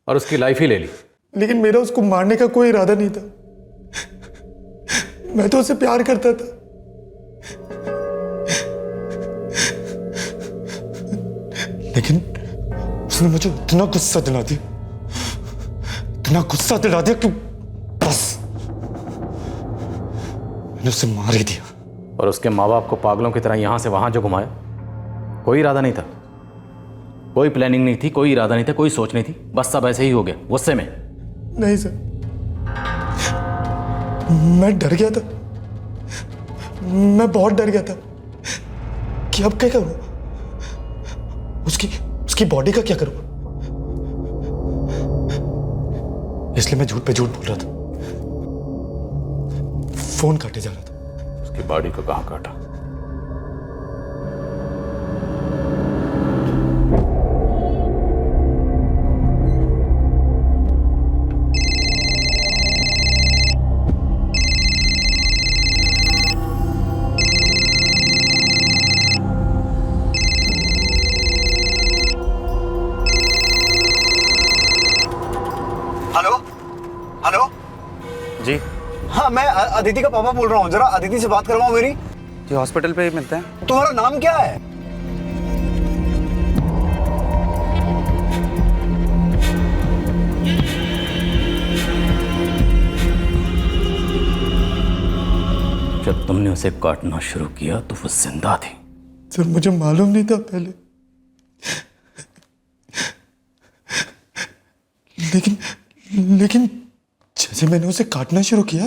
और उसकी लाइफ ही ले ली। लेकिन मेरा उसको मारने का कोई इरादा नहीं था। मैं तो उसे प्यार करता था। लेकिन उसने मुझे इतना गुस्सा दिला दिया, इतना गुस्सा दिला दिया कि बस मैंने उसे मार ही दिया। और उसके माँ बाप को पागलों की तरह यहां से वहां जो घुमाया, कोई इरादा नहीं था, कोई प्लानिंग नहीं थी, कोई इरादा नहीं था, कोई सोच नहीं थी, बस सब ऐसे ही हो गया गुस्से में। नहीं सर, मैं डर गया था, मैं बहुत डर गया था कि अब क्या करूं, उसकी बॉडी का क्या करूं। इसलिए मैं झूठ पे झूठ बोल रहा था, फोन काटे जा रहा था। उसकी बॉडी को कहां काटा? जी हाँ, मैं अदिति का पापा बोल रहा हूँ। जरा अदिति से बात करवाओ मेरी। जी हॉस्पिटल पे ही मिलते हैं। तुम्हारा नाम क्या है? जब तुमने उसे काटना शुरू किया तो वो जिंदा थी। सर मुझे मालूम नहीं था पहले, लेकिन जैसे मैंने उसे काटना शुरू किया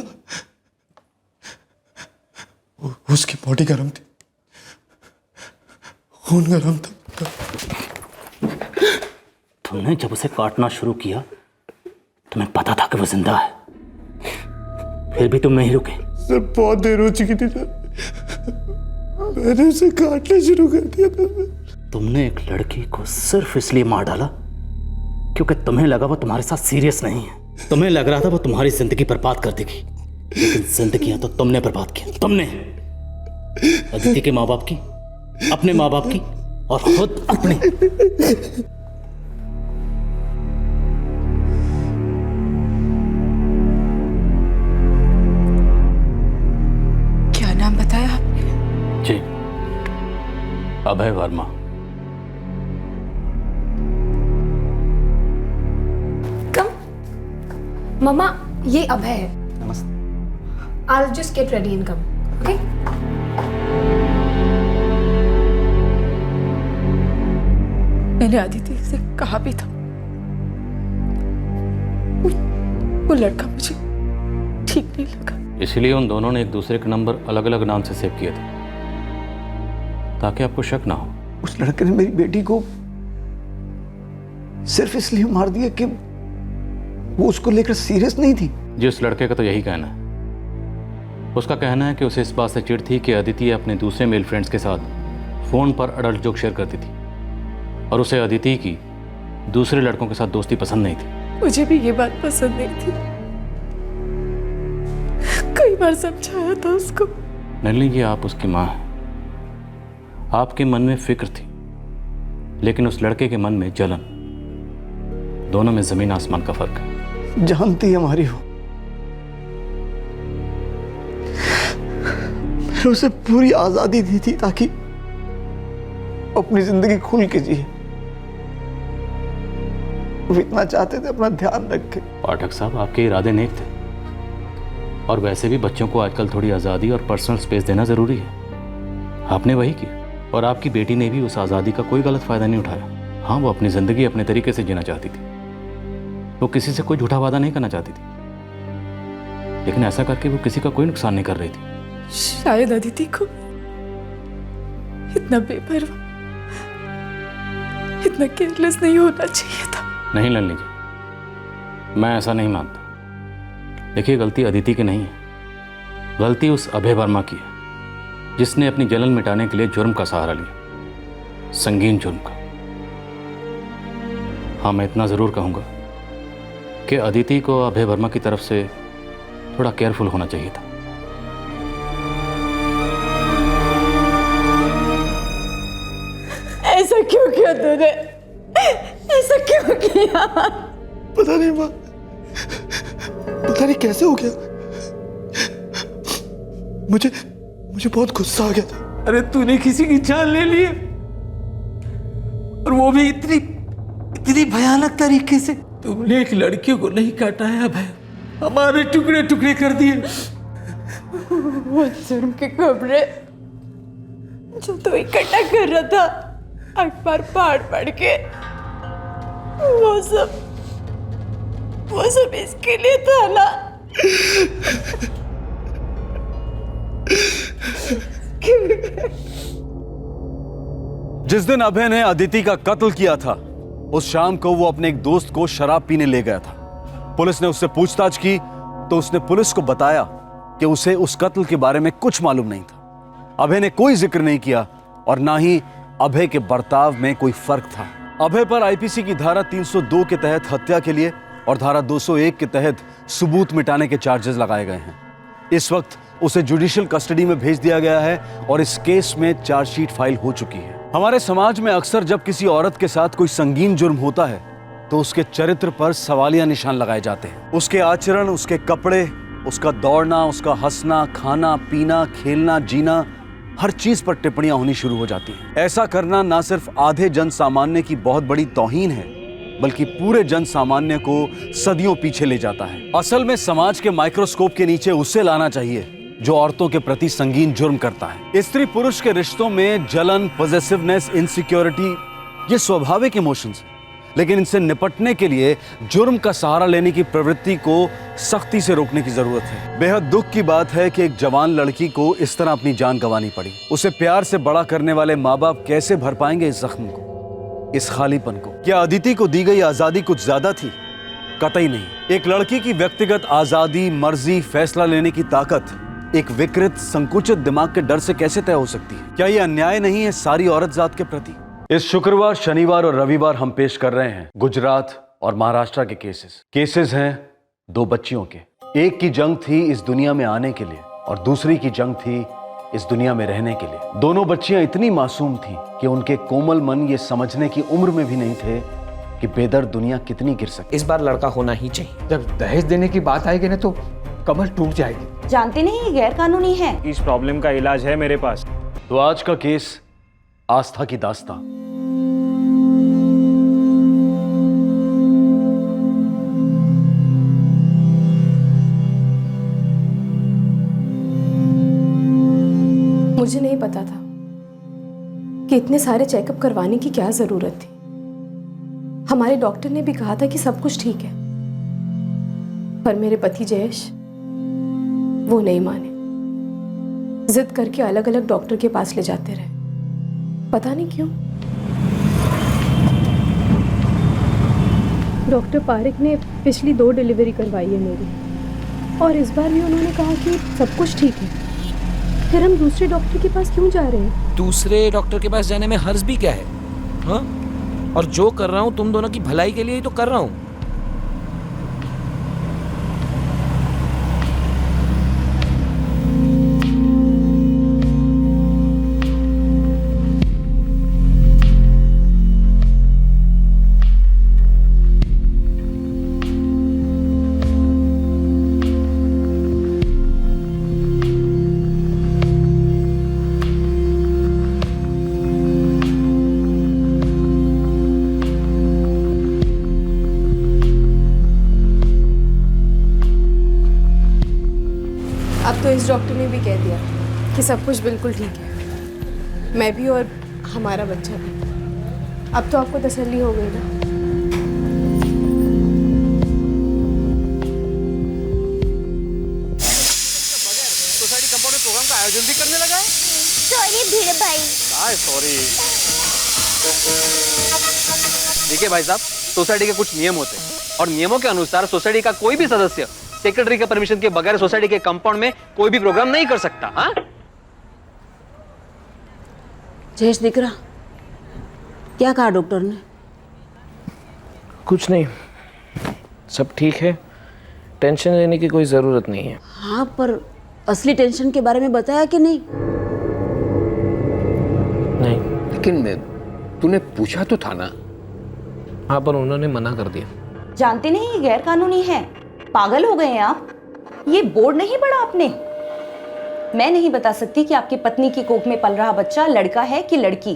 उसकी बॉडी गर्म थी, खून गर्म था। तुमने जब उसे काटना शुरू किया तुम्हें पता था कि वो जिंदा है, फिर भी तुम नहीं रुके। सर बहुत देर हो चुकी थी सर, मैंने उसे काटना शुरू कर दिया था। तुमने एक लड़की को सिर्फ इसलिए मार डाला क्योंकि तुम्हें लगा वो तुम्हारे साथ सीरियस नहीं है। तुम्हें लग रहा था वो तुम्हारी जिंदगी बर्बाद कर देगी, लेकिन जिंदगी तो तुमने बर्बाद की। तुमने अदिति के माँ बाप की, अपने माँ बाप की और खुद अपने। क्या नाम बताया आपने? जी, अभय वर्मा। मम्मा, ये अभय है। नमस्ते। I'll just get ready and come. Okay? मैंने अदिति से कहा भी था, वो लड़का मुझे ठीक नहीं लगा। इसलिए उन दोनों ने एक दूसरे के नंबर अलग अलग नाम से सेव किए थे ताकि आपको शक ना हो। उस लड़के ने मेरी बेटी को सिर्फ इसलिए मार दिया कि वो उसको लेकर सीरियस नहीं थी। जी, उस लड़के का तो यही कहना है। उसका कहना है कि उसे इस बात से चिढ़ थी कि अदिति अपने दूसरे मेल फ्रेंड्स के साथ फ़ोन पर अडल्ट जोक शेयर करती थी और उसे अदिति की दूसरे लड़कों के साथ दोस्ती पसंद नहीं थी। मुझे भी ये बात पसंद नहीं थी, कई बार समझाया था उसको। नलिनी जी, आप उसकी माँ हैं, आपके मन में फिक्र थी, लेकिन उस लड़के के मन में जलन। दोनों में ज़मीन आसमान का फर्क है। जानती हमारी हो। मैंने उसे पूरी आजादी दी थी ताकि अपनी जिंदगी खुल के जिए। वो इतना चाहते थे अपना ध्यान रखे। पाठक साहब, आपके इरादे नेक थे, और वैसे भी बच्चों को आजकल थोड़ी आज़ादी और पर्सनल स्पेस देना ज़रूरी है। आपने वही किया, और आपकी बेटी ने भी उस आज़ादी का कोई गलत फ़ायदा नहीं उठाया। हाँ, वो अपनी ज़िंदगी अपने तरीके से जीना चाहती थी, वो किसी से कोई झूठा वादा नहीं करना चाहती थी, लेकिन ऐसा करके वो किसी का कोई नुकसान नहीं कर रही थी। शायद अदिति को इतना बेपरवाह, इतना केयरलेस नहीं होना चाहिए था। नहीं लल्ली जी, मैं ऐसा नहीं मानता। देखिए, गलती अदिति की नहीं है, गलती उस अभय वर्मा की है, जिसने अपनी जलन मिटाने के लिए जुर्म का सहारा लिया, संगीन जुर्म का। हाँ, मैं इतना ज़रूर कहूँगा कि अदिति को अभय वर्मा की तरफ से थोड़ा केयरफुल होना चाहिए था। ऐसा क्यों किया तूने? ऐसा क्यों किया? पता नहीं माँ, पता नहीं कैसे हो गया। मुझे बहुत गुस्सा आ गया था। अरे तूने किसी की जान ले ली है, और वो भी इतनी भयानक तरीके से। तुमने एक लड़की को नहीं काटा है अभय, हमारे टुकड़े टुकड़े कर दिए। वो जुर्म के कपड़े जो तू इकट्ठा कर रहा था अखबार पढ़ के, वो सब इसके लिए था ना। जिस दिन अभय ने अदिति का कत्ल किया था, उस शाम को वो अपने एक दोस्त को शराब पीने ले गया था। पुलिस ने उससे पूछताछ की तो उसने पुलिस को बताया कि उसे उस कत्ल के बारे में कुछ मालूम नहीं था। अभय ने कोई जिक्र नहीं किया, और ना ही अभय के बर्ताव में कोई फर्क था। अभय पर आईपीसी की धारा 302 के तहत हत्या के लिए और धारा 201 के तहत सबूत मिटाने के चार्जेस लगाए गए हैं। इस वक्त उसे जुडिशियल कस्टडी में भेज दिया गया है, और इस केस में चार्जशीट फाइल हो चुकी है। हमारे समाज में अक्सर जब किसी औरत के साथ कोई संगीन जुर्म होता है तो उसके चरित्र पर सवालिया निशान लगाए जाते हैं। उसके आचरण, उसके कपड़े, उसका दौड़ना, उसका हंसना, खाना पीना, खेलना, जीना, हर चीज पर टिप्पणियां होनी शुरू हो जाती हैं। ऐसा करना ना सिर्फ आधे जन सामान्य की बहुत बड़ी तौहीन है, बल्कि पूरे जन सामान्य को सदियों पीछे ले जाता है। असल में समाज के माइक्रोस्कोप के नीचे उसे लाना चाहिए जो औरतों के प्रति संगीन जुर्म करता है। स्त्री पुरुष के रिश्तों में जलन, पॉसेसिवनेस, इनसिक्योरिटी, ये स्वाभाविक इमोशंस हैं, लेकिन इनसे निपटने के लिए जुर्म का सहारा लेने की प्रवृत्ति को सख्ती से रोकने की जरूरत है। बेहद दुख की बात है कि एक जवान लड़की को इस तरह अपनी जान गंवानी पड़ी। उसे प्यार से बड़ा करने वाले माँ बाप कैसे भर पाएंगे इस जख्म को, इस खालीपन को? क्या अदिति को दी गई आजादी कुछ ज्यादा थी? कतई नहीं। एक लड़की की व्यक्तिगत आजादी, मर्जी, फैसला लेने की ताकत एक विकृत, संकुचित दिमाग के डर से कैसे तय हो सकती है? क्या यह अन्याय नहीं है सारी औरत जात के प्रति? इस शुक्रवार, शनिवार और रविवार हम पेश कर रहे हैं गुजरात और महाराष्ट्र के केसेस हैं 2 बच्चियों के। एक की जंग थी इस दुनिया में आने के लिए, और दूसरी की जंग थी इस दुनिया में रहने के लिए। दोनों बच्चियां इतनी मासूम थीं कि उनके कोमल मन ये समझने की उम्र में भी नहीं थे कि बेदर्द दुनिया कितनी गिर सकती। इस बार लड़का होना ही चाहिए। जब दहेज देने की बात आएगी ना तो कमर टूट जाएगी। जानते नहीं ये गैर कानूनी है। इस प्रॉब्लम का इलाज है मेरे पास। तो आज का केस आस्था की दास्तां। मुझे नहीं पता था कि इतने सारे चेकअप करवाने की क्या जरूरत थी। हमारे डॉक्टर ने भी कहा था कि सब कुछ ठीक है, पर मेरे पति जयेश वो नहीं माने। जिद करके अलग अलग डॉक्टर के पास ले जाते रहे, पता नहीं क्यों। डॉक्टर पारिक ने पिछली 2 डिलीवरी करवाई है मेरी, और इस बार भी उन्होंने कहा कि सब कुछ ठीक है। फिर हम दूसरे डॉक्टर के पास क्यों जा रहे हैं? दूसरे डॉक्टर के पास जाने में हर्ज भी क्या है? हाँ, और जो कर रहा हूँ तुम दोनों की भलाई के लिए ही तो कर रहा हूँ। इस डॉक्टर ने भी कह दिया कि सब कुछ बिल्कुल ठीक है, मैं भी और हमारा बच्चा भी। अब तो आपको तसल्ली हो गई ना? सोसाइटी कंपाउंड में प्रोग्राम का आयोजन भी करने लगा है। सॉरी भीड़ भाई। सॉरी। देखिए भाई साहब, सोसाइटी के कुछ नियम होते हैं और नियमों के अनुसार सोसाइटी का कोई भी सदस्य सेक्रेटरी के परमिशन के बगैर सोसाइटी के कंपाउंड में कोई भी प्रोग्राम नहीं कर सकता। हाँ, जयेश दिख रहा, क्या कहा डॉक्टर ने? कुछ नहीं, सब ठीक है, टेंशन लेने की कोई ज़रूरत नहीं है। हाँ, पर असली टेंशन के बारे में बताया कि नहीं? नहीं। लेकिन तूने पूछा तो था ना? हाँ, पर उन्होंने मना कर दिया। जानते नहीं ये गैर कानूनी है, पागल हो गए हैं आप। ये बोर्ड नहीं पढ़ा आपने? मैं नहीं बता सकती कि आपकी पत्नी की कोख में पल रहा बच्चा लड़का है कि लड़की।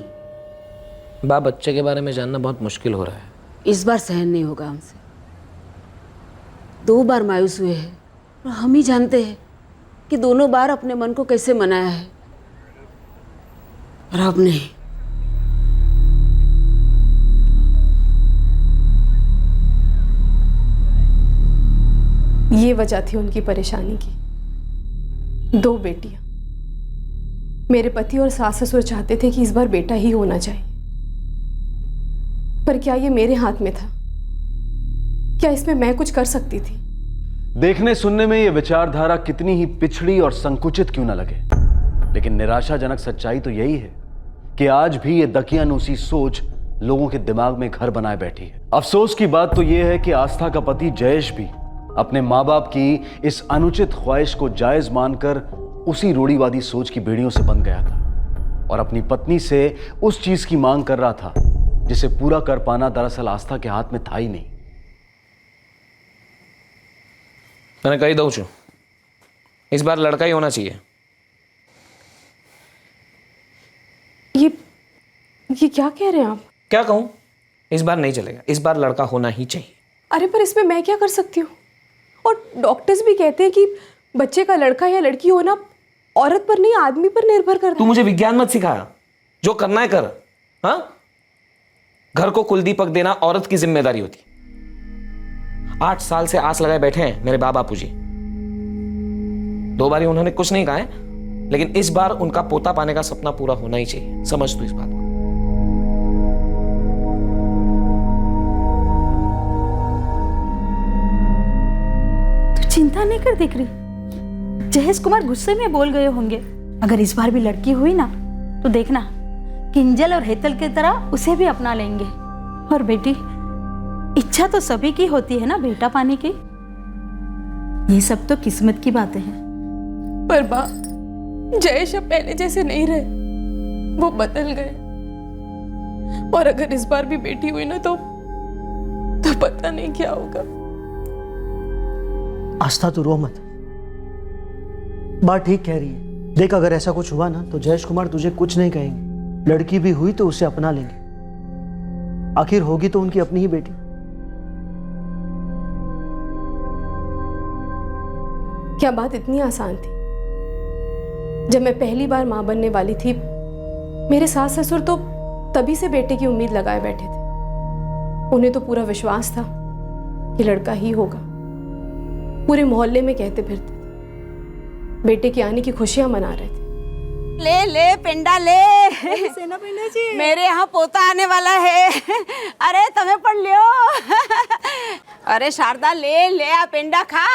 बा, बच्चे के बारे में जानना बहुत मुश्किल हो रहा है। इस बार सहन नहीं होगा हमसे। 2 बार मायूस हुए हैं और हम ही जानते हैं कि दोनों बार अपने मन को कैसे मनाया है, और अब नहीं। ये वजह थी उनकी परेशानी की। 2 बेटियां। मेरे पति और सास ससुर चाहते थे कि इस बार बेटा ही होना चाहिए, पर क्या ये मेरे हाथ में था? क्या इसमें मैं कुछ कर सकती थी? देखने सुनने में यह विचारधारा कितनी ही पिछड़ी और संकुचित क्यों न लगे, लेकिन निराशाजनक सच्चाई तो यही है कि आज भी यह दकियानूसी सोच लोगों के दिमाग में घर बनाए बैठी है। अफसोस की बात तो यह है कि आस्था का पति जयेश भी अपने माँ बाप की इस अनुचित ख्वाहिश को जायज मानकर उसी रूढ़िवादी सोच की बेड़ियों से बंध गया था और अपनी पत्नी से उस चीज की मांग कर रहा था जिसे पूरा कर पाना दरअसल आस्था के हाथ में था ही नहीं। मैंने कही दऊं छू, इस बार लड़का ही होना चाहिए। ये क्या कह रहे हैं आप? क्या कहूं? इस बार नहीं चलेगा, इस बार लड़का होना ही चाहिए। अरे पर इसमें मैं क्या कर सकती हूँ? और डॉक्टर्स भी कहते हैं कि बच्चे का लड़का या लड़की होना औरत पर नहीं आदमी पर निर्भर करता है। तू मुझे विज्ञान मत सिखाया, जो करना है कर। हाँ, घर को कुलदीपक देना औरत की जिम्मेदारी होती। 8 साल से आस लगाए बैठे हैं मेरे बापू जी। 2 बार उन्होंने कुछ नहीं कहा है, लेकिन इस बार उनका पोता पाने का सपना पूरा होना ही चाहिए। समझ तू इस बात को। चिंता नहीं कर देख रही, जहेश कुमार गुस्से में बोल गए होंगे। अगर इस बार भी लड़की हुई ना तो देखना, किंजल और हेतल की तरह उसे भी अपना लेंगे। और बेटी, इच्छा तो सभी की होती है ना बेटा पाने की। ये सब तो किस्मत की बातें हैं। पर बा, जयेश अब पहले जैसे नहीं रहे, वो बदल गए। और अगर इस बार भी बेटी हुई ना तो पता नहीं क्या होगा। आस्था, तू रो मत, बात ठीक कह रही है। देख, अगर ऐसा कुछ हुआ ना तो जयेश कुमार तुझे कुछ नहीं कहेंगे। लड़की भी हुई तो उसे अपना लेंगे, आखिर होगी तो उनकी अपनी ही बेटी। क्या बात इतनी आसान थी? जब मैं पहली बार मां बनने वाली थी, मेरे सास ससुर तो तभी से बेटे की उम्मीद लगाए बैठे थे। उन्हें तो पूरा विश्वास था कि लड़का ही होगा। पूरे मोहल्ले में कहते फिरते थे, बेटे के आने की खुशियां मना रहे थे। ले ले पेंडा ले, सेना पेंडा जी, मेरे यहाँ पोता आने वाला है। अरे तुम्हें पढ़ लियो। अरे शारदा, ले ले आ पेंडा खा।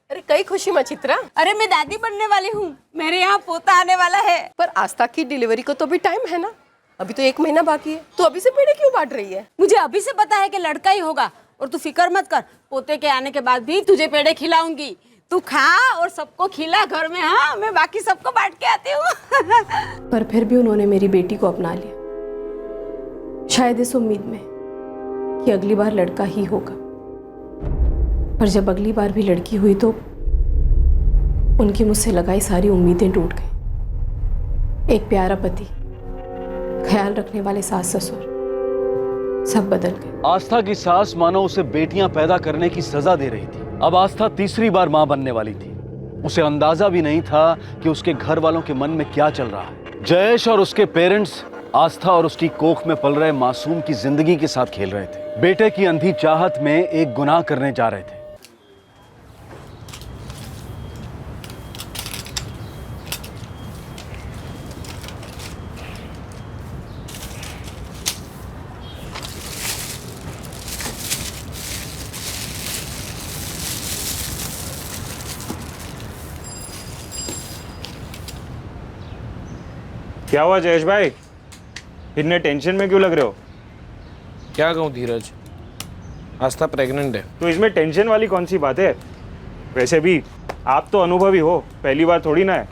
अरे कई खुशी मचित्रा। अरे मैं दादी बनने वाली हूँ, मेरे यहाँ पोता आने वाला है। पर आस्था की डिलीवरी को तो भी टाइम है ना, अभी तो 1 महीना बाकी है। तो अभी से पेड़े क्यों बांट रही है? मुझे अभी से पता है कि लड़का ही होगा, और तू फिक्र मत कर, पोते के आने के बाद भी तुझे पेड़े खिलाऊंगी। तू खा और सबको खिला घर में। हाँ, मैं बाकी सबको बांट के आती हूँ। पर फिर भी उन्होंने मेरी बेटी को अपना लिया, शायद इस उम्मीद में कि अगली बार लड़का ही होगा। पर जब अगली बार भी लड़की हुई तो उनकी मुझसे लगाई सारी उम्मीदें टूट गई। एक प्यारा पति, ख्याल रखने वाले सास ससुर, सब बदल गए। आस्था की सास मानो उसे बेटियां पैदा करने की सजा दे रही थी। अब आस्था तीसरी बार मां बनने वाली थी उसे अंदाजा भी नहीं था कि उसके घर वालों के मन में क्या चल रहा है। जयेश और उसके पेरेंट्स आस्था और उसकी कोख में पल रहे मासूम की जिंदगी के साथ खेल रहे थे। बेटे की अंधी चाहत में एक गुनाह करने जा रहे थे। क्या हुआ जयेश भाई, इतने टेंशन में क्यों लग रहे हो? क्या कहूँ धीरज, आस्था प्रेग्नेंट है। तो इसमें टेंशन वाली कौन सी बात है? वैसे भी आप तो अनुभवी हो, पहली बार थोड़ी ना है।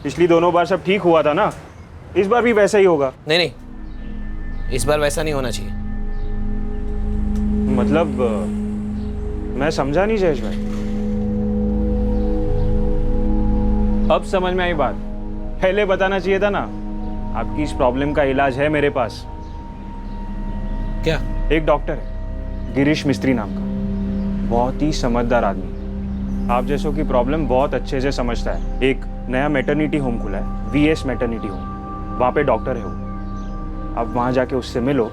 पिछली दोनों बार सब ठीक हुआ था ना, इस बार भी वैसा ही होगा। नहीं नहीं, इस बार वैसा नहीं होना चाहिए। मतलब मैं समझा नहीं जयेश भाई। अब समझ में आई बात, पहले बताना चाहिए था ना। आपकी इस प्रॉब्लम का इलाज है मेरे पास। क्या? एक डॉक्टर है गिरीश मिस्त्री नाम का, बहुत ही समझदार आदमी, आप जैसों की प्रॉब्लम बहुत अच्छे से समझता है। एक नया मैटरनिटी होम खुला है, वीएस मैटरनिटी होम, वहाँ पे डॉक्टर है वो। आप वहाँ जाके उससे मिलो,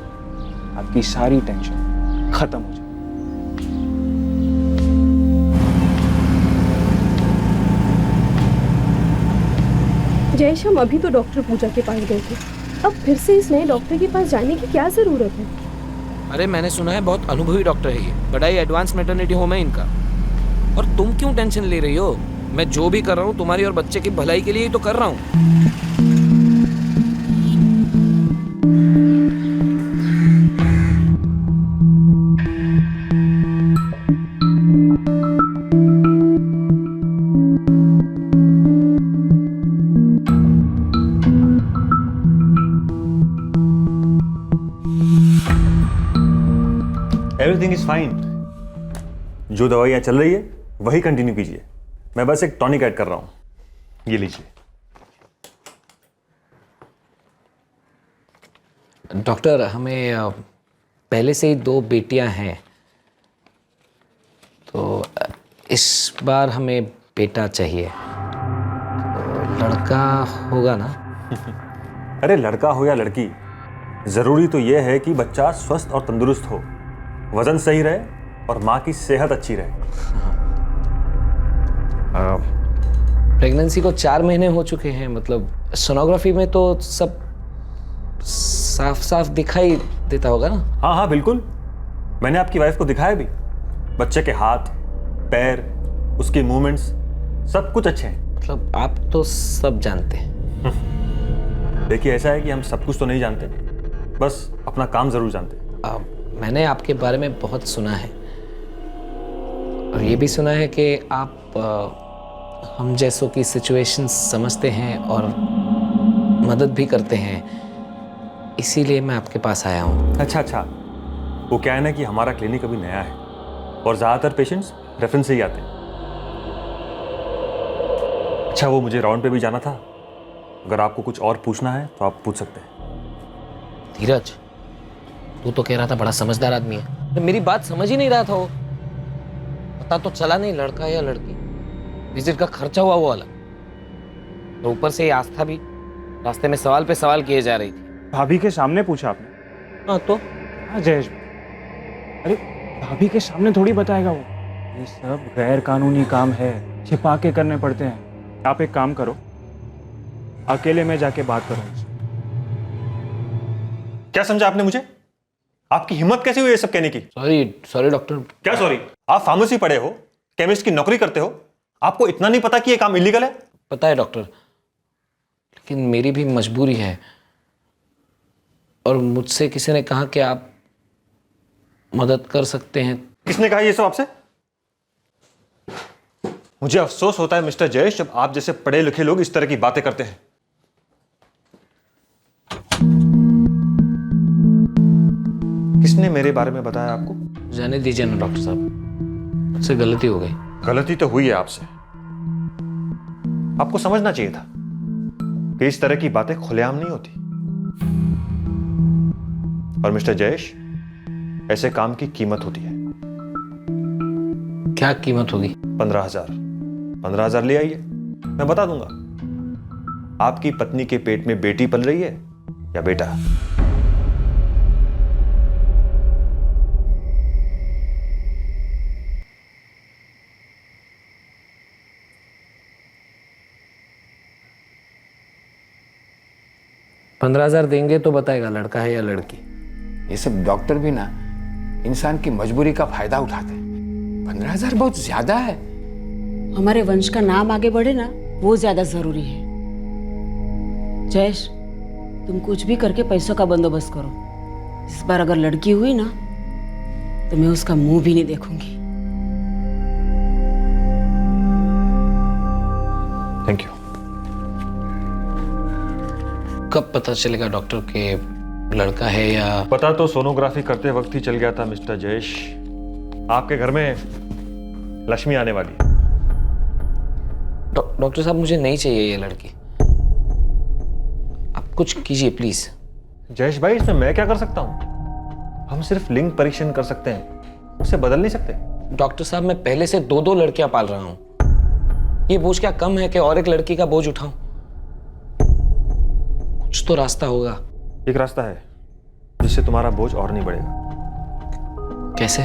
आपकी सारी टेंशन खत्म हो जाए। जयेश, हम अभी तो डॉक्टर पूजा के पास गए थे, अब फिर से इस नए डॉक्टर के पास जाने की क्या जरूरत है? अरे मैंने सुना है बहुत अनुभवी डॉक्टर है ये, बड़ा ही एडवांस मैटरनिटी होम है इनका। और तुम क्यों टेंशन ले रही हो? मैं जो भी कर रहा हूँ तुम्हारी और बच्चे की भलाई के लिए ही तो कर रहा हूँ। Everything is fine. जो दवाइयाँ चल रही है वही कंटिन्यू कीजिए, मैं बस एक टॉनिक ऐड कर रहा हूँ, ये लीजिए। डॉक्टर, हमें पहले से ही 2 बेटियां हैं, तो इस बार हमें बेटा चाहिए। तो लड़का होगा ना? अरे लड़का हो या लड़की, ज़रूरी तो यह है कि बच्चा स्वस्थ और तंदुरुस्त हो, वजन सही रहे और माँ की सेहत अच्छी रहे। प्रेगनेंसी को 4 महीने हो चुके हैं, मतलब सोनोग्राफी में तो सब साफ साफ दिखाई देता होगा ना? हाँ हाँ बिल्कुल, मैंने आपकी वाइफ को दिखाया भी। बच्चे के हाथ पैर, उसके मूवमेंट्स सब कुछ अच्छे हैं। मतलब आप तो सब जानते हैं। देखिए ऐसा है कि हम सब कुछ तो नहीं जानते, बस अपना काम जरूर जानते हैं। मैंने आपके बारे में बहुत सुना है, और ये भी सुना है कि आप हम जैसों की सिचुएशन समझते हैं और मदद भी करते हैं, इसीलिए मैं आपके पास आया हूँ। अच्छा, वो क्या है ना कि हमारा क्लिनिक अभी नया है और ज़्यादातर पेशेंट्स रेफरेंस से ही आते हैं। अच्छा, वो मुझे राउंड पे भी जाना था, अगर आपको कुछ और पूछना है तो आप पूछ सकते हैं। धीरज, तू तो कह रहा था बड़ा समझदार आदमी है, तो मेरी बात समझ ही नहीं रहा था वो। पता तो चला नहीं लड़का या लड़की, विजिट का खर्चा हुआ वो अलग, तो ऊपर से ये आस्था भी रास्ते में सवाल पे सवाल किए जा रही थी। भाभी के सामने पूछा आपने? हाँ तो? हाँ जयेश, अरे भाभी के सामने थोड़ी बताएगा वो, ये सब गैर कानूनी काम है, छिपा के करने पड़ते हैं। आप एक काम करो, अकेले में जाके बात करो। क्या समझा आपने मुझे? आपकी हिम्मत कैसे हुई ये सब कहने की? Sorry doctor. क्या सॉरी? आप फार्मेसी पढ़े हो, केमिस्ट की नौकरी करते हो, आपको इतना नहीं पता कि ये काम इलीगल है? पता है डॉक्टर, लेकिन मेरी भी मजबूरी है, और मुझसे किसी ने कहा कि आप मदद कर सकते हैं। किसने कहा ये सब आपसे? मुझे अफसोस होता है मिस्टर जयेश, जब आप जैसे पढ़े लिखे लोग इस तरह की बातें करते हैं। किसने मेरे बारे में बताया आपको? जाने दीजिए ना डॉक्टर साहब, मुझसे गलती हो गई। गलती तो हुई है आपसे, आपको समझना चाहिए था कि इस तरह की बातें खुलेआम नहीं होती। और मिस्टर जयेश, ऐसे काम की कीमत होती है। क्या कीमत होगी? 15,000। 15,000 ले आइए, मैं बता दूंगा आपकी पत्नी के पेट में बेटी पल रही है या बेटा। $15,000 देंगे तो बताएगा लड़का है या लड़की। ये सब डॉक्टर भी ना इंसान की मजबूरी का फायदा उठाते हैं। 15,000 बहुत ज्यादा है। हमारे वंश का नाम आगे बढ़े ना, वो ज्यादा जरूरी है। जयेश, तुम कुछ भी करके पैसों का बंदोबस्त करो। इस बार अगर लड़की हुई ना तो मैं उसका मुंह भी नहीं देखूंगी। Thank you. कब पता चलेगा डॉक्टर के लड़का है या? पता तो सोनोग्राफी करते वक्त ही चल गया था मिस्टर जयेश। आपके घर में लक्ष्मी आने वाली है। डॉक्टर साहब, मुझे नहीं चाहिए ये लड़की, आप कुछ कीजिए प्लीज। जयेश भाई, इसमें मैं क्या कर सकता हूं? हम सिर्फ लिंग परीक्षण कर सकते हैं, उसे बदल नहीं सकते। डॉक्टर साहब, मैं पहले से 2 लड़कियां पाल रहा हूं। ये बोझ क्या कम है कि और एक लड़की का बोझ उठाऊं? कुछ तो रास्ता होगा। एक रास्ता है जिससे तुम्हारा बोझ और नहीं बढ़ेगा। कैसे?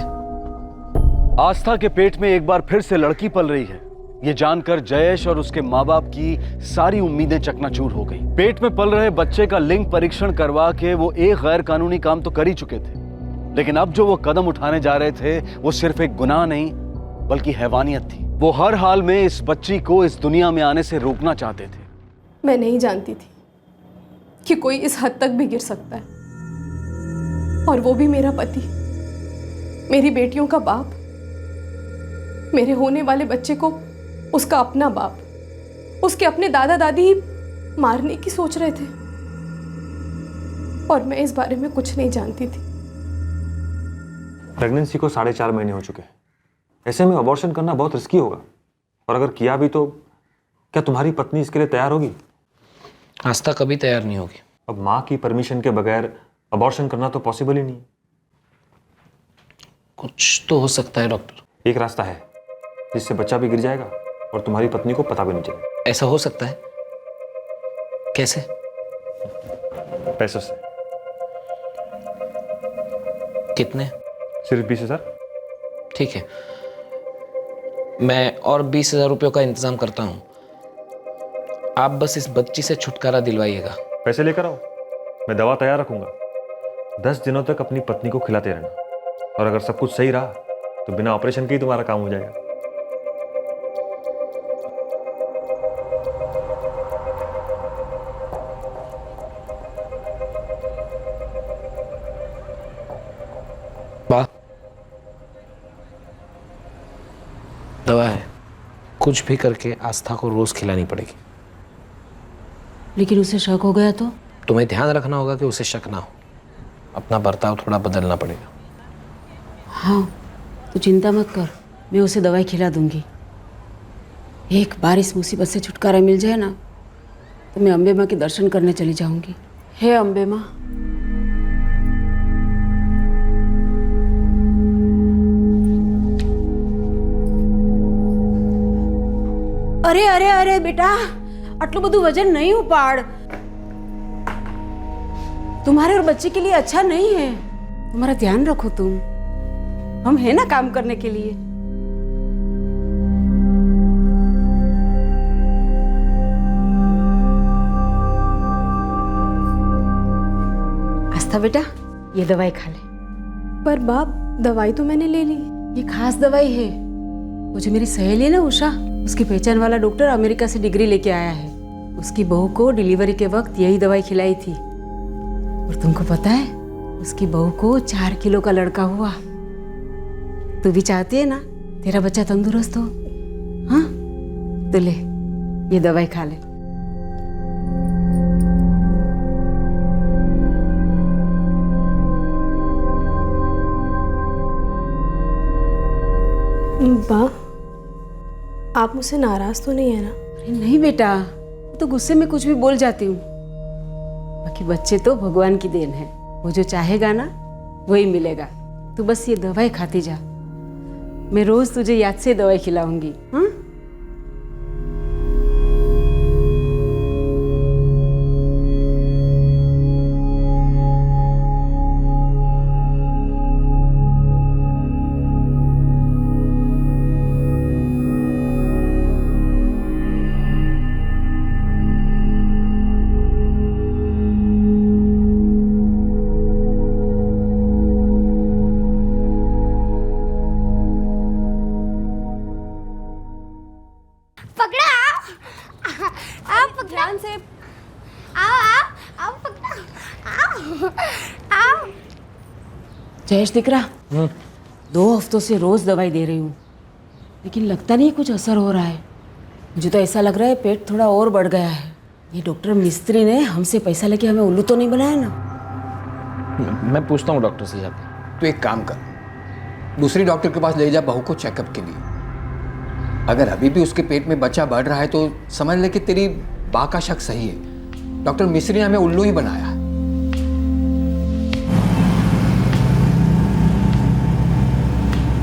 आस्था के पेट में एक बार फिर से लड़की पल रही है। ये जानकर जयेश और उसके माँ बाप की सारी उम्मीदें चकनाचूर हो गई। पेट में पल रहे बच्चे का लिंग परीक्षण करवा के वो एक गैर कानूनी काम तो कर ही चुके थे, लेकिन अब जो वो कदम उठाने जा रहे थे वो सिर्फ एक गुनाह नहीं बल्कि हैवानियत थी। वो हर हाल में इस बच्ची को इस दुनिया में आने से रोकना चाहते थे। मैं नहीं जानती थी कि कोई इस हद तक भी गिर सकता है, और वो भी मेरा पति, मेरी बेटियों का बाप, मेरे होने वाले बच्चे को उसका अपना बाप, उसके अपने दादा दादी ही मारने की सोच रहे थे, और मैं इस बारे में कुछ नहीं जानती थी। प्रेगनेंसी को 4.5 महीने हो चुके हैं। ऐसे में अबॉर्शन करना बहुत रिस्की होगा, और अगर किया भी तो क्या तुम्हारी पत्नी इसके लिए तैयार होगी? आस्था कभी तैयार नहीं होगी। अब माँ की परमिशन के बगैर अबॉर्शन करना तो पॉसिबल ही नहीं। कुछ तो हो सकता है डॉक्टर। एक रास्ता है जिससे बच्चा भी गिर जाएगा और तुम्हारी पत्नी को पता भी नहीं चलेगा। ऐसा हो सकता है? कैसे? पैसों से। कितने? सिर्फ 20,000। ठीक है, मैं और 20,000 रुपयों का इंतजाम करता हूँ। आप बस इस बच्ची से छुटकारा दिलवाइएगा। पैसे लेकर आओ, मैं दवा तैयार रखूंगा। 10 दिनों तक अपनी पत्नी को खिलाते रहना, और अगर सब कुछ सही रहा तो बिना ऑपरेशन के ही तुम्हारा काम हो जाएगा। वाह, दवा है। कुछ भी करके आस्था को रोज खिलानी पड़ेगी। लेकिन उसे शक हो गया तो? तुम्हें ध्यान रखना होगा कि उसे शक ना हो। अपना बर्ताव थोड़ा बदलना पड़ेगा। हाँ, तू चिंता मत कर, मैं उसे दवाई खिला दूंगी। एक बार इस मुसीबत से छुटकारा मिल जाए ना तो मैं अम्बे माँ के दर्शन करने चली जाऊंगी। हे अम्बे माँ। अरे अरे अरे बेटा, आटલું બધું वजन नहीं उपाड़। तुम्हारे और बच्चे के लिए अच्छा नहीं है। तुम्हारा ध्यान रखो तुम, हम है ना काम करने के लिए। आस्था बेटा, ये दवाई खा ले। पर बाप, दवाई तो मैंने ले ली। ये खास दवाई है। वो जो मेरी सहेली है ना उषा, उसकी पहचान वाला डॉक्टर अमेरिका से डिग्री लेके आया है। उसकी बहू को डिलीवरी के वक्त यही दवाई खिलाई थी, और तुमको पता है उसकी बहू को 4 किलो का लड़का हुआ। तू भी चाहती है ना तेरा बच्चा तंदुरुस्त हो? हाँ, तो ले ये दवाई खा ले। माँ, आप मुझसे नाराज तो नहीं है ना? अरे नहीं बेटा, तो गुस्से में कुछ भी बोल जाती हूँ। बाकी बच्चे तो भगवान की देन है, वो जो चाहेगा ना वही मिलेगा। तू बस ये दवाई खाती जा, मैं रोज तुझे याद से दवाई खिलाऊंगी। हाँ, जयेश दिख रहा 2 हफ्तों से रोज दवाई दे रही हूँ, लेकिन लगता नहीं कुछ असर हो रहा है। मुझे तो ऐसा लग रहा है पेट थोड़ा और बढ़ गया है। ये डॉक्टर मिस्त्री ने हमसे पैसा लेके हमें उल्लू तो नहीं बनाया ना? मैं पूछता हूँ डॉक्टर से जाके। तो एक काम कर, दूसरी डॉक्टर के पास ले जा बहू को चेकअप के लिए। अगर अभी भी उसके पेट में बच्चा बढ़ रहा है तो समझ ले कि तेरी बा का शक सही है। डॉक्टर मिस्री ने हमें उल्लू ही बनाया है।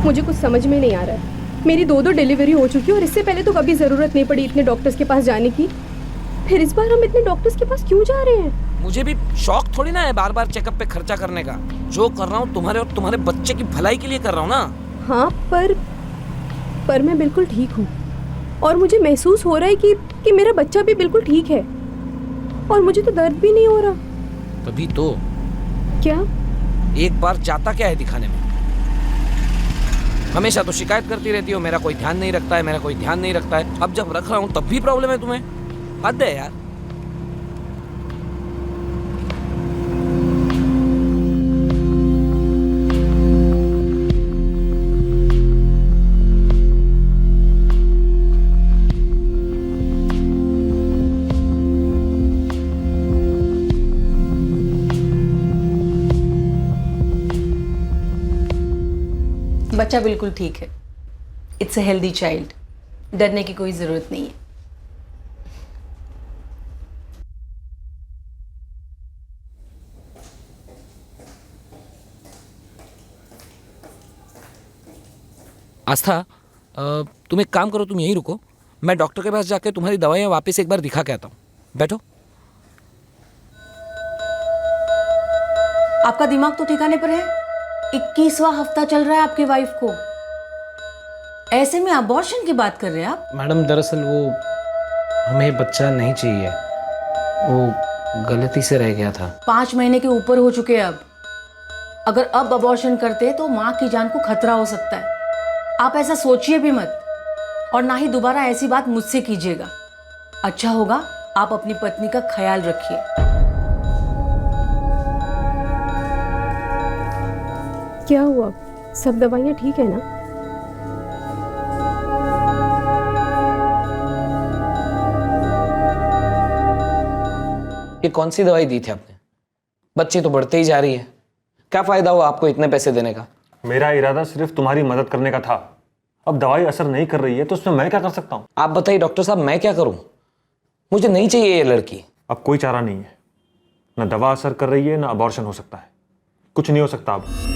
मुझे कुछ समझ में नहीं आ रहा है। मेरी 2 डिलीवरी हो चुकी है और इससे पहले तो कभी ज़रूरत नहीं पड़ी इतने डॉक्टर्स के पास जाने की। फिर इस बार हम इतने डॉक्टर्स के पास क्यों जा रहे हैं? मुझे भी शौक थोड़ी ना है बार बार चेकअप पे खर्चा करने का। जो कर रहा हूँ तुम्हारे और तुम्हारे बच्चे की भलाई के लिए कर रहा हूँ ना। हाँ, पर मैं बिल्कुल ठीक हूँ और मुझे महसूस हो रहा है कि मेरा बच्चा भी बिल्कुल ठीक है और मुझे तो दर्द भी नहीं हो रहा। तभी तो। क्या? एक बार जाता क्या है दिखाने में? हमेशा तो शिकायत करती रहती हो, मेरा कोई ध्यान नहीं रखता है, मेरा कोई ध्यान नहीं रखता है। अब जब रख रहा हूँ तब भी प्रॉब्लम है तुम्हें। हद है यार। बच्चा बिल्कुल ठीक है। इट्स अ हेल्दी चाइल्ड, डरने की कोई ज़रूरत नहीं है। आस्था, तुम एक काम करो, तुम यहीं रुको, मैं डॉक्टर के पास जाके तुम्हारी दवाइयाँ वापस एक बार दिखा के आता हूँ। बैठो। आपका दिमाग तो ठिकाने पर है? 21वां हफ्ता चल रहा है आपकी वाइफ को, ऐसे में अबॉर्शन की बात कर रहे हैं आप? मैडम दरअसल वो हमें बच्चा नहीं चाहिए, वो गलती से रह गया था। 5 महीने के ऊपर हो चुके हैं अब। अगर अब अबॉर्शन करते तो माँ की जान को खतरा हो सकता है। आप ऐसा सोचिए भी मत और ना ही दोबारा ऐसी बात मुझसे कीजिएगा। अच्छा होगा आप अपनी पत्नी का ख्याल रखिए। क्या हुआ? सब दवाइयाँ ठीक है ना? ये कौन सी दवाई दी थी आपने? बच्ची तो बढ़ते ही जा रही है। क्या फायदा हुआ आपको इतने पैसे देने का? मेरा इरादा सिर्फ तुम्हारी मदद करने का था। अब दवाई असर नहीं कर रही है तो उसमें मैं क्या कर सकता हूँ? आप बताइए डॉक्टर साहब, मैं क्या करूँ? मुझे नहीं चाहिए ये लड़की। अब कोई चारा नहीं है, ना दवा असर कर रही है ना अबॉर्शन हो सकता है। कुछ नहीं हो सकता अब।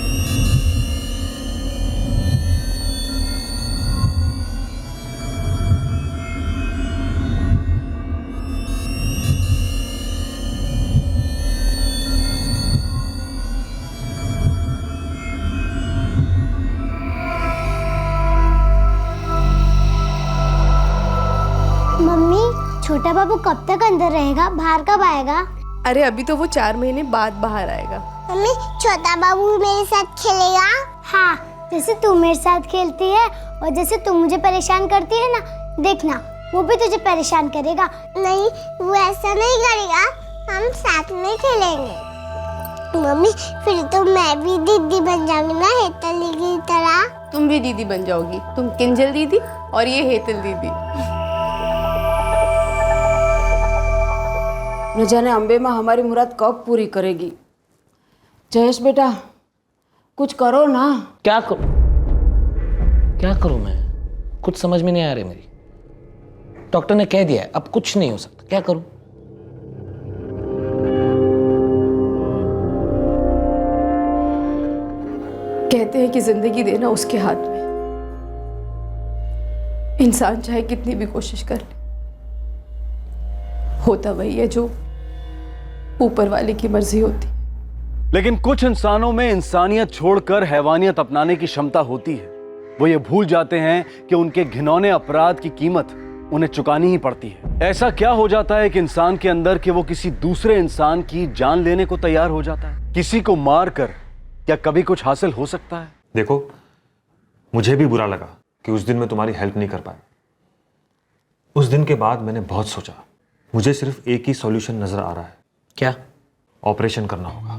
छोटा बाबू कब तक अंदर रहेगा? बाहर कब आएगा? अरे अभी तो वो 4 महीने बाद बाहर आएगा। मम्मी, छोटा बाबू मेरे साथ खेलेगा? हाँ, जैसे तू मेरे साथ खेलती है और जैसे तू मुझे परेशान करती है ना, देखना वो भी तुझे परेशान करेगा। नहीं, वो ऐसा नहीं करेगा, हम साथ में खेलेंगे। मम्मी, फिर तो मैं भी दीदी बन जाऊंगी ना, हेतल दीदी की तरह। तुम भी दीदी बन जाओगी, तुम किंजल दीदी और ये हेतल दीदी। न जाने अम्बे माँ हमारी मुराद कब पूरी करेगी। जयेश बेटा, कुछ करो ना। क्या करूं? क्या करूं मैं? कुछ समझ में नहीं आ रही मेरी। डॉक्टर ने कह दिया है अब कुछ नहीं हो सकता, क्या करूं? कहते हैं कि जिंदगी देना उसके हाथ में। इंसान चाहे कितनी भी कोशिश कर ले, होता वही है जो ऊपर वाले की मर्जी होती। लेकिन कुछ इंसानों में इंसानियत छोड़कर हैवानियत अपनाने की क्षमता होती है। वो ये भूल जाते हैं कि उनके घिनौने अपराध की कीमत उन्हें चुकानी ही पड़ती है। ऐसा क्या हो जाता है कि इंसान के अंदर कि वो किसी दूसरे इंसान की जान लेने को तैयार हो जाता है? किसी को मार कर क्या कभी कुछ हासिल हो सकता है? देखो, मुझे भी बुरा लगा कि उस दिन मैं तुम्हारी हेल्प नहीं कर पाया। उस दिन के बाद मैंने बहुत सोचा। मुझे सिर्फ एक ही सॉल्यूशन नजर आ रहा है। क्या? ऑपरेशन करना होगा।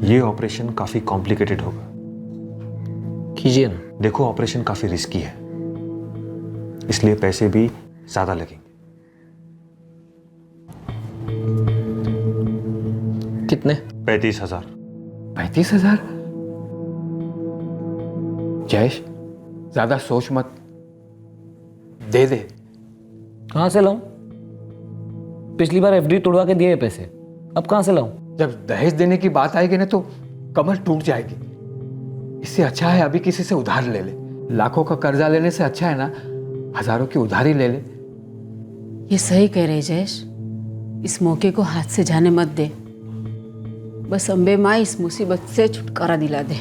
ये ऑपरेशन काफी कॉम्प्लिकेटेड होगा। कीजिए ना। देखो, ऑपरेशन काफी रिस्की है, इसलिए पैसे भी ज्यादा लगेंगे। कितने? 35,000। 35,000? जयेश, ज्यादा सोच मत, दे दे। कहां से लाऊं? पिछली बार एफडी तोड़वा के दिए पैसे, अब कहां से लाऊं? जब दहेज देने की बात आएगी ना तो कमर टूट जाएगी। इससे अच्छा है अभी किसी से उधार ले ले। लाखों का कर्जा लेने से अच्छा है ना हजारों की उधारी ले ले। ये सही कह रहे जयेश, इस मौके को हाथ से जाने मत दे। बस अम्बे माँ इस मुसीबत से छुटकारा दिला दे।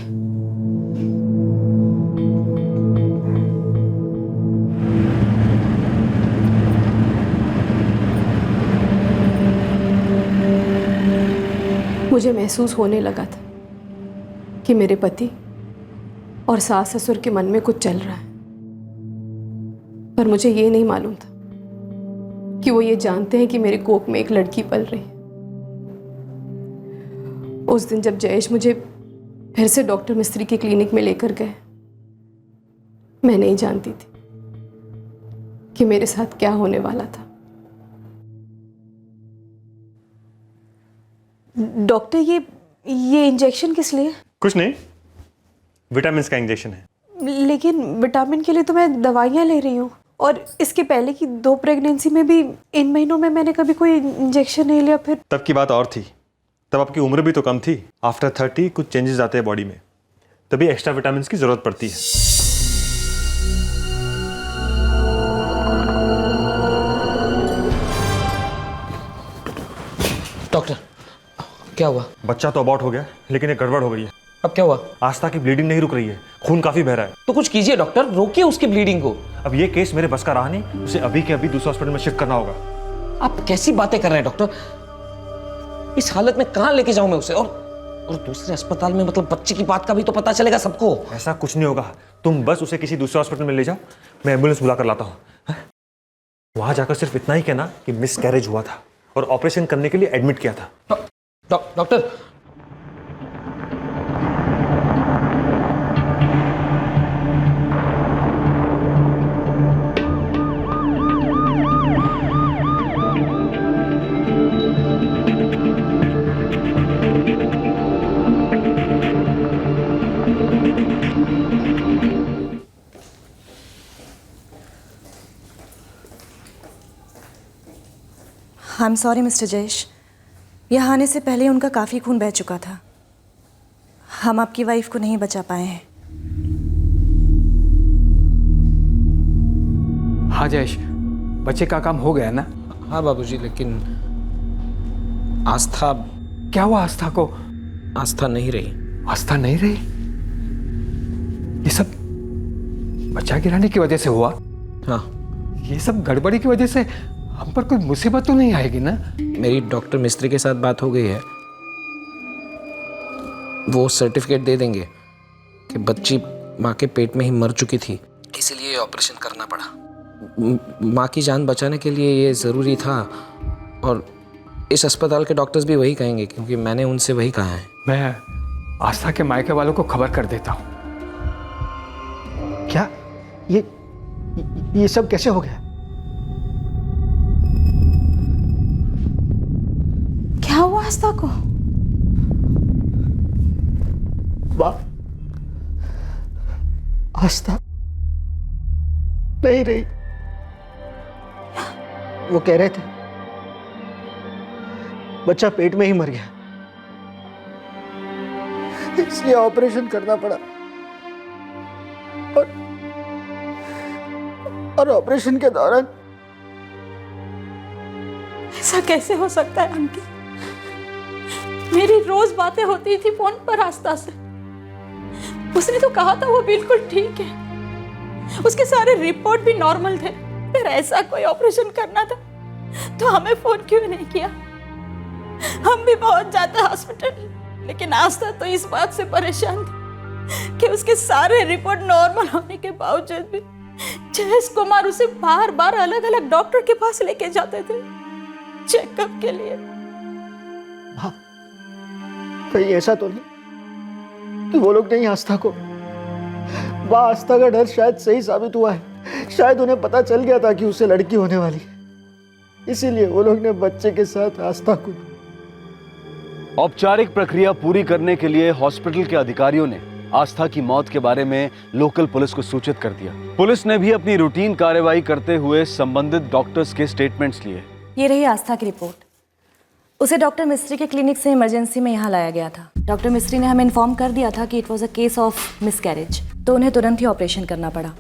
मुझे महसूस होने लगा था कि मेरे पति और सास ससुर के मन में कुछ चल रहा है, पर मुझे ये नहीं मालूम था कि वो ये जानते हैं कि मेरे कोख में एक लड़की पल रही है। उस दिन जब जयेश मुझे फिर से डॉक्टर मिस्त्री की क्लिनिक में लेकर गए, मैं नहीं जानती थी कि मेरे साथ क्या होने वाला था। डॉक्टर, ये इंजेक्शन किस लिए? कुछ नहीं, विटामिन का इंजेक्शन है। लेकिन विटामिन के लिए तो मैं दवाइयाँ ले रही हूँ, और इसके पहले की 2 प्रेगनेंसी में भी इन महीनों में मैंने कभी कोई इंजेक्शन नहीं लिया। फिर तब की बात और थी, तब आपकी उम्र भी तो कम थी। आफ्टर 30 कुछ चेंजेस आते हैं बॉडी में, तभी एक्स्ट्रा विटामिन की जरूरत पड़ती है। डॉक्टर, क्या हुआ? बच्चा तो अबॉर्ट हो गया, लेकिन एक गड़बड़ हो गई है। अब क्या हुआ? आस्था की ब्लीडिंग नहीं रुक रही है, खून काफी बह रहा है। तो कुछ कीजिए डॉक्टर, रोकिए उसकी ब्लीडिंग को। अब ये केस मेरे बस का रहा नहीं, उसे अभी के अभी दूसरे हॉस्पिटल में शिफ्ट करना होगा। आप कैसी बातें कर रहे हैं डॉक्टर? इस हालत में कहां लेके जाऊं मैं उसे? और दूसरे अस्पताल में, मतलब बच्चे की बात का भी तो पता चलेगा सबको। ऐसा कुछ नहीं होगा, तुम बस उसे किसी दूसरे हॉस्पिटल में ले जाओ, मैं एम्बुलेंस बुला कर लाता हूँ। वहां जाकर सिर्फ इतना ही कहना कि मिस कैरेज हुआ था और ऑपरेशन करने के लिए एडमिट किया था। Doctor, I am sorry mister Jayesh, यहाँ आने से पहले उनका काफ़ी खून बह चुका था। हम आपकी वाइफ को नहीं बचा पाए हैं। हाँ जयेश, बच्चे का काम हो गया ना? हाँ बाबूजी, लेकिन आस्था। क्या हुआ आस्था को? आस्था नहीं रही। आस्था नहीं रही? ये सब बच्चा गिराने की वजह से हुआ? हाँ। ये सब गड़बड़ी की वजह से हम पर कोई मुसीबत तो नहीं आएगी ना? मेरी डॉक्टर मिस्त्री के साथ बात हो गई है, वो सर्टिफिकेट दे देंगे कि बच्ची माँ के पेट में ही मर चुकी थी, इसीलिए ये ऑपरेशन करना पड़ा। माँ की जान बचाने के लिए ये ज़रूरी था, और इस अस्पताल के डॉक्टर्स भी वही कहेंगे, क्योंकि मैंने उनसे वही कहा है। मैं आस्था के मायके वालों को खबर कर देता हूँ। क्या ये सब कैसे हो गया? क्या हुआ आस्था को? आस्था नहीं रही। वो कह रहे थे बच्चा पेट में ही मर गया, इसलिए ऑपरेशन करना पड़ा। और ऑपरेशन के दौरान ऐसा कैसे हो सकता है आंटी? मेरी रोज बातें होती थी फोन पर आस्था से। उसने तो कहा था वो बिल्कुल ठीक है, उसके सारे रिपोर्ट भी नॉर्मल थे। फिर ऐसा कोई ऑपरेशन करना था तो हमें फोन क्यों नहीं किया? हम भी पहुंच जाते हॉस्पिटल, लेकिन आस्था तो इस बात से परेशान थी कि उसके सारे रिपोर्ट नॉर्मल होने के बावजूद भी जयेश कुमार उसे बार बार अलग अलग डॉक्टर के पास लेके जाते थे चेकअप के लिए। कहीं ऐसा तो नहीं कि वो लोग नहीं आस्था को, वह आस्था का डर शायद सही साबित हुआ है। शायद उन्हें पता चल गया था कि उसे लड़की होने वाली है, इसीलिए वो लोग ने बच्चे के साथ आस्था को। औपचारिक प्रक्रिया पूरी करने के लिए हॉस्पिटल के अधिकारियों ने आस्था की मौत के बारे में लोकल पुलिस को सूचित कर दिया। पुलिस ने भी अपनी रूटीन कार्रवाई करते हुए संबंधित डॉक्टर्स के स्टेटमेंट्स लिए। ये रही आस्था की रिपोर्ट। उसे डॉक्टर मिस्त्री के क्लिनिक से इमरजेंसी में यहाँ लाया गया था। डॉक्टर मिस्त्री ने हमें इन्फॉर्म कर दिया था कि it was a case of miscarriage, तो उन्हें तुरंत ही ऑपरेशन करना पड़ा।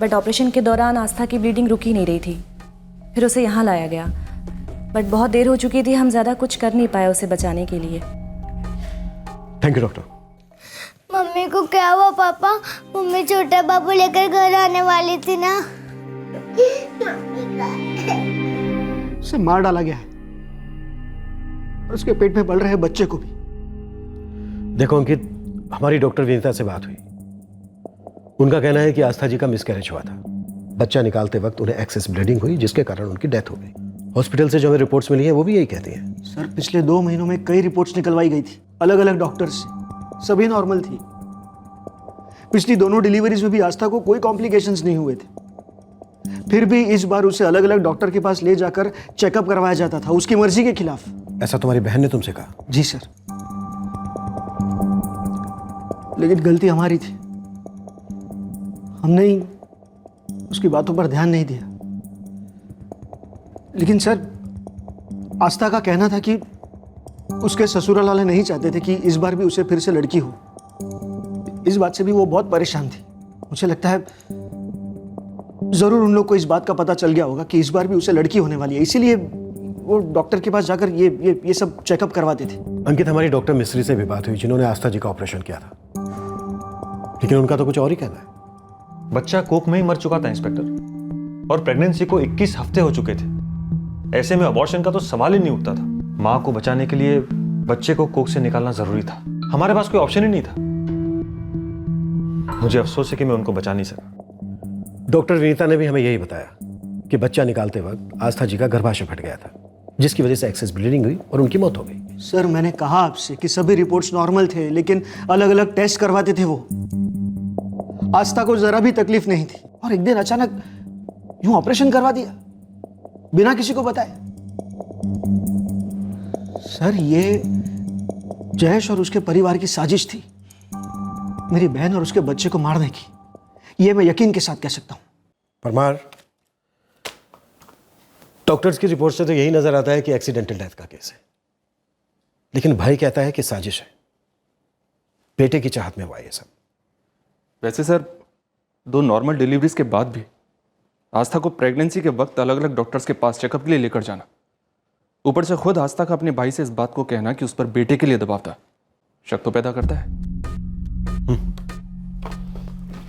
बट ऑपरेशन के दौरान आस्था की ब्लीडिंग रुक ही नहीं रही थी। फिर उसे यहाँ लाया गया, बट बहुत देर हो चुकी थी, हम ज़्यादा कुछ कर नहीं पाए उसे बचाने के लिए। Thank you doctor. मम्मी को क्या हुआ पापा? मम्मी छोटा बाबू लेकर घर आने वाली थी ना। उसे मार डाला गया है और उसके पेट में पल रहे बच्चे को भी। देखो अंकित, हमारी डॉक्टर विनीता से बात हुई। उनका कहना है कि आस्था जी का मिसकैरेज हुआ था। बच्चा निकालते वक्त उन्हें एक्सेस ब्लीडिंग हुई, जिसके कारण उनकी डेथ हो गई। हॉस्पिटल से जो हमें रिपोर्ट्स मिली हैं वो भी यही कहती हैं। सर, पिछले 2 महीनों में कई रिपोर्ट्स निकलवाई गई थी अलग अलग डॉक्टर से, सभी नॉर्मल थी। पिछली दोनों डिलीवरीज में भी आस्था को कोई कॉम्प्लिकेशंस नहीं हुए थे। फिर भी इस बार उसे अलग अलग डॉक्टर के पास ले जाकर चेकअप करवाया जाता था, उसकी मर्जी के खिलाफ। ऐसा तुम्हारी बहन ने तुमसे कहा? जी सर, लेकिन गलती हमारी थी। हमने ही उसकी बातों पर ध्यान नहीं दिया। लेकिन सर, आस्था का कहना था कि उसके ससुराल वाले नहीं चाहते थे कि इस बार भी उसे फिर से लड़की हो। इस बात से भी वो बहुत परेशान थी। मुझे लगता है जरूर उन लोग को इस बात का पता चल गया होगा कि इस बार भी उसे लड़की होने वाली है, इसीलिए वो डॉक्टर के पास जाकर ये सब चेकअप करवाते थे। अंकित, हमारी डॉक्टर मिस्त्री से भी बात हुई जिन्होंने आस्था जी का ऑपरेशन किया था, लेकिन उनका तो कुछ और ही कहना है। बच्चा कोख में ही मर चुका था इंस्पेक्टर, और प्रेगनेंसी को 21 हफ्ते हो चुके थे। ऐसे में अबॉर्शन का तो सवाल ही नहीं उठता था। माँ को बचाने के लिए बच्चे को कोख से निकालना जरूरी था। हमारे पास कोई ऑप्शन ही नहीं था। मुझे अफसोस है कि मैं उनको बचा नहीं सका। डॉक्टर विनीता ने भी हमें यही बताया कि बच्चा निकालते वक्त आस्था जी का गर्भाशय फट गया था, जिसकी वजह से एक्सेस ब्लीडिंग हुई और उनकी मौत हो गई। सर, मैंने कहा आपसे कि सभी रिपोर्ट्स नॉर्मल थे, लेकिन अलग अलग टेस्ट करवाते थे वो। आस्था को जरा भी तकलीफ नहीं थी, और एक दिन अचानक यूं ऑपरेशन करवा दिया बिना किसी को बताए। सर, ये जयेश और उसके परिवार की साजिश थी, मेरी बहन और उसके बच्चे को मारने की। ये मैं यकीन के साथ कह सकता हूं। परमार, डॉक्टर्स की रिपोर्ट से तो यही नजर आता है कि एक्सीडेंटल डेथ का केस है, लेकिन भाई कहता है कि साजिश है। बेटे की चाहत में हुआ ये सब। वैसे सर, 2 नॉर्मल डिलीवरीज के बाद भी आस्था को प्रेगनेंसी के वक्त अलग अलग डॉक्टर्स के पास चेकअप के लिए लेकर जाना, ऊपर से खुद आस्था का अपने भाई से इस बात को कहना कि उस पर बेटे के लिए दबाव था, शक तो पैदा करता है।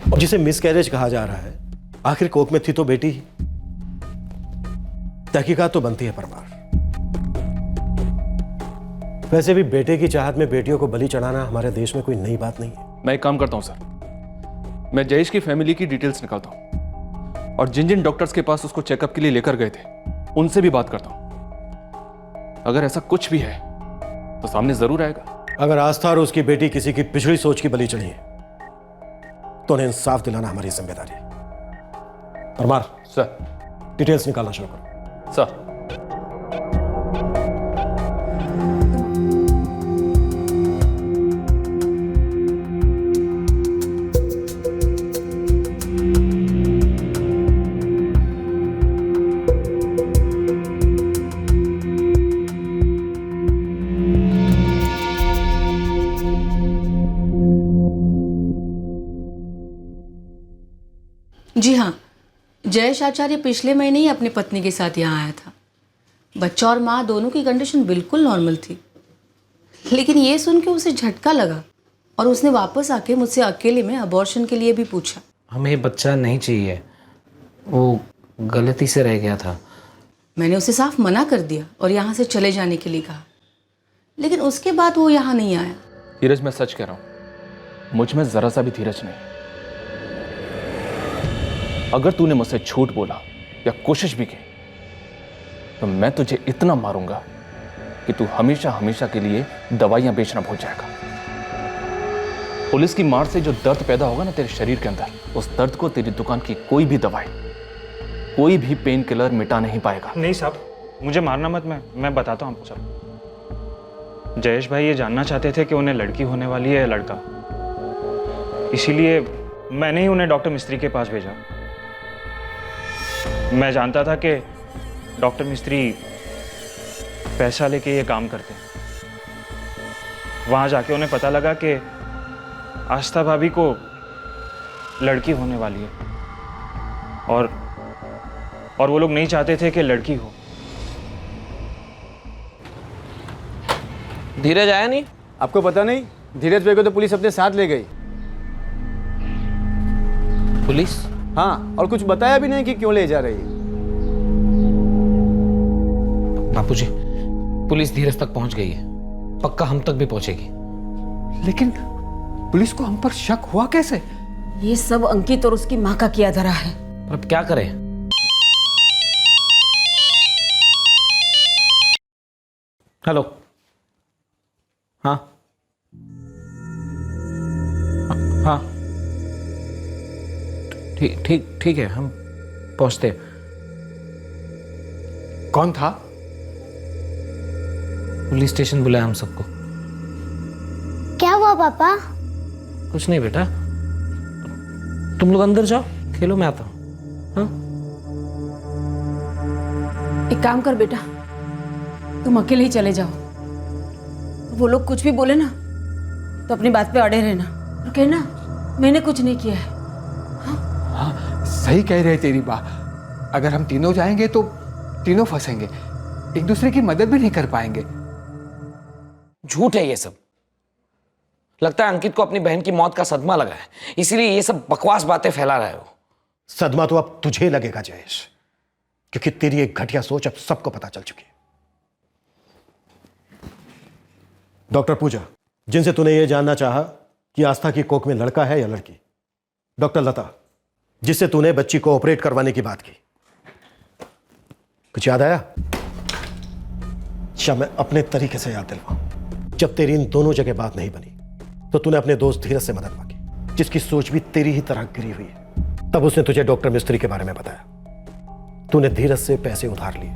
और जिसे मिसकैरेज कहा जा रहा है, आखिर कोख में थी तो बेटी ही। तहकीकात तो बनती है परमार। वैसे भी बेटे की चाहत में बेटियों को बलि चढ़ाना हमारे देश में कोई नई बात नहीं है। मैं एक काम करता हूं सर, मैं जयेश की फैमिली की डिटेल्स निकालता हूं और जिन जिन डॉक्टर्स के पास उसको चेकअप के लिए लेकर गए थे उनसे भी बात करता हूं। अगर ऐसा कुछ भी है तो सामने जरूर आएगा। अगर आस्था और उसकी बेटी किसी की पिछड़ी सोच की बलि चढ़ी है तो उन्हें इंसाफ दिलाना हमारी जिम्मेदारी है। परमार सर, डिटेल्स निकालना शुरू करो। सर, जी हाँ, जयेश आचार्य पिछले महीने ही अपनी पत्नी के साथ यहाँ आया था। बच्चा और माँ दोनों की कंडीशन बिल्कुल नॉर्मल थी, लेकिन ये सुन के उसे झटका लगा और उसने वापस आके मुझसे अकेले में अबॉर्शन के लिए भी पूछा। हमें बच्चा नहीं चाहिए, वो गलती से रह गया था। मैंने उसे साफ मना कर दिया और यहाँ से चले जाने के लिए कहा, लेकिन उसके बाद वो यहाँ नहीं आया। धीरज, मैं सच कह रहा हूं, मुझ में जरा सा भी धीरज नहीं। अगर तूने मुझसे झूठ बोला या कोशिश भी की तो मैं तुझे इतना मारूंगा कि तू हमेशा हमेशा के लिए दवाइयां बेचना भूल जाएगा। पुलिस की मार से जो दर्द पैदा होगा ना तेरे शरीर के अंदर, उस दर्द को तेरी दुकान की कोई भी दवाई, कोई भी पेन किलर मिटा नहीं पाएगा। नहीं साहब, मुझे मारना मत, मैं बताता हूँ आपको सब। जयेश भाई ये जानना चाहते थे कि उन्हें लड़की होने वाली है या लड़का, इसीलिए मैंने ही उन्हें डॉक्टर मिस्त्री के पास भेजा। मैं जानता था कि डॉक्टर मिस्त्री पैसा लेके ये काम करते हैं। वहां जाके उन्हें पता लगा कि आस्था भाभी को लड़की होने वाली है और वो लोग नहीं चाहते थे कि लड़की हो। धीरज आया नहीं? आपको पता नहीं, धीरज भाई को तो पुलिस अपने साथ ले गई। पुलिस? हाँ, और कुछ बताया भी नहीं कि क्यों ले जा रही है। बापूजी, पुलिस धीरज तक पहुंच गई है, पक्का हम तक भी पहुंचेगी। लेकिन पुलिस को हम पर शक हुआ कैसे? ये सब अंकित और उसकी माँ का किया धरा है। अब क्या करें? हेलो, हाँ हाँ, ठीक है, हम पहुंचते। कौन था? पुलिस स्टेशन बुलाया हम सबको। क्या हुआ पापा? कुछ नहीं बेटा, तुम लोग अंदर जाओ, खेलो, मैं आता हूँ। हाँ? एक काम कर बेटा, तुम अकेले ही चले जाओ। वो लोग कुछ भी बोले ना तो अपनी बात पे अड़े रहना और कहना मैंने कुछ नहीं किया है। हाँ, सही कह रहे तेरी बा। अगर हम तीनों जाएंगे तो तीनों फंसेंगे, एक दूसरे की मदद भी नहीं कर पाएंगे। झूठ है ये सब। लगता है अंकित को अपनी बहन की मौत का सदमा लगा है, इसीलिए ये सब बकवास बातें फैला रहा है वो। सदमा तो अब तुझे लगेगा जयेश, क्योंकि तेरी एक घटिया सोच अब सबको पता चल चुकी है। डॉक्टर पूजा, जिनसे तूने यह जानना चाहा कि आस्था की कोख में लड़का है या लड़की। डॉक्टर लता, जिससे तूने बच्ची को ऑपरेट करवाने की बात की। कुछ याद आया? मैं अपने तरीके से याद दिलवाऊं। जब तेरी इन दोनों जगह बात नहीं बनी तो तूने अपने दोस्त धीरज से मदद मांगी, जिसकी सोच भी तेरी ही तरह गिरी हुई है। तब उसने तुझे डॉक्टर मिस्त्री के बारे में बताया। तूने धीरज से पैसे उधार लिए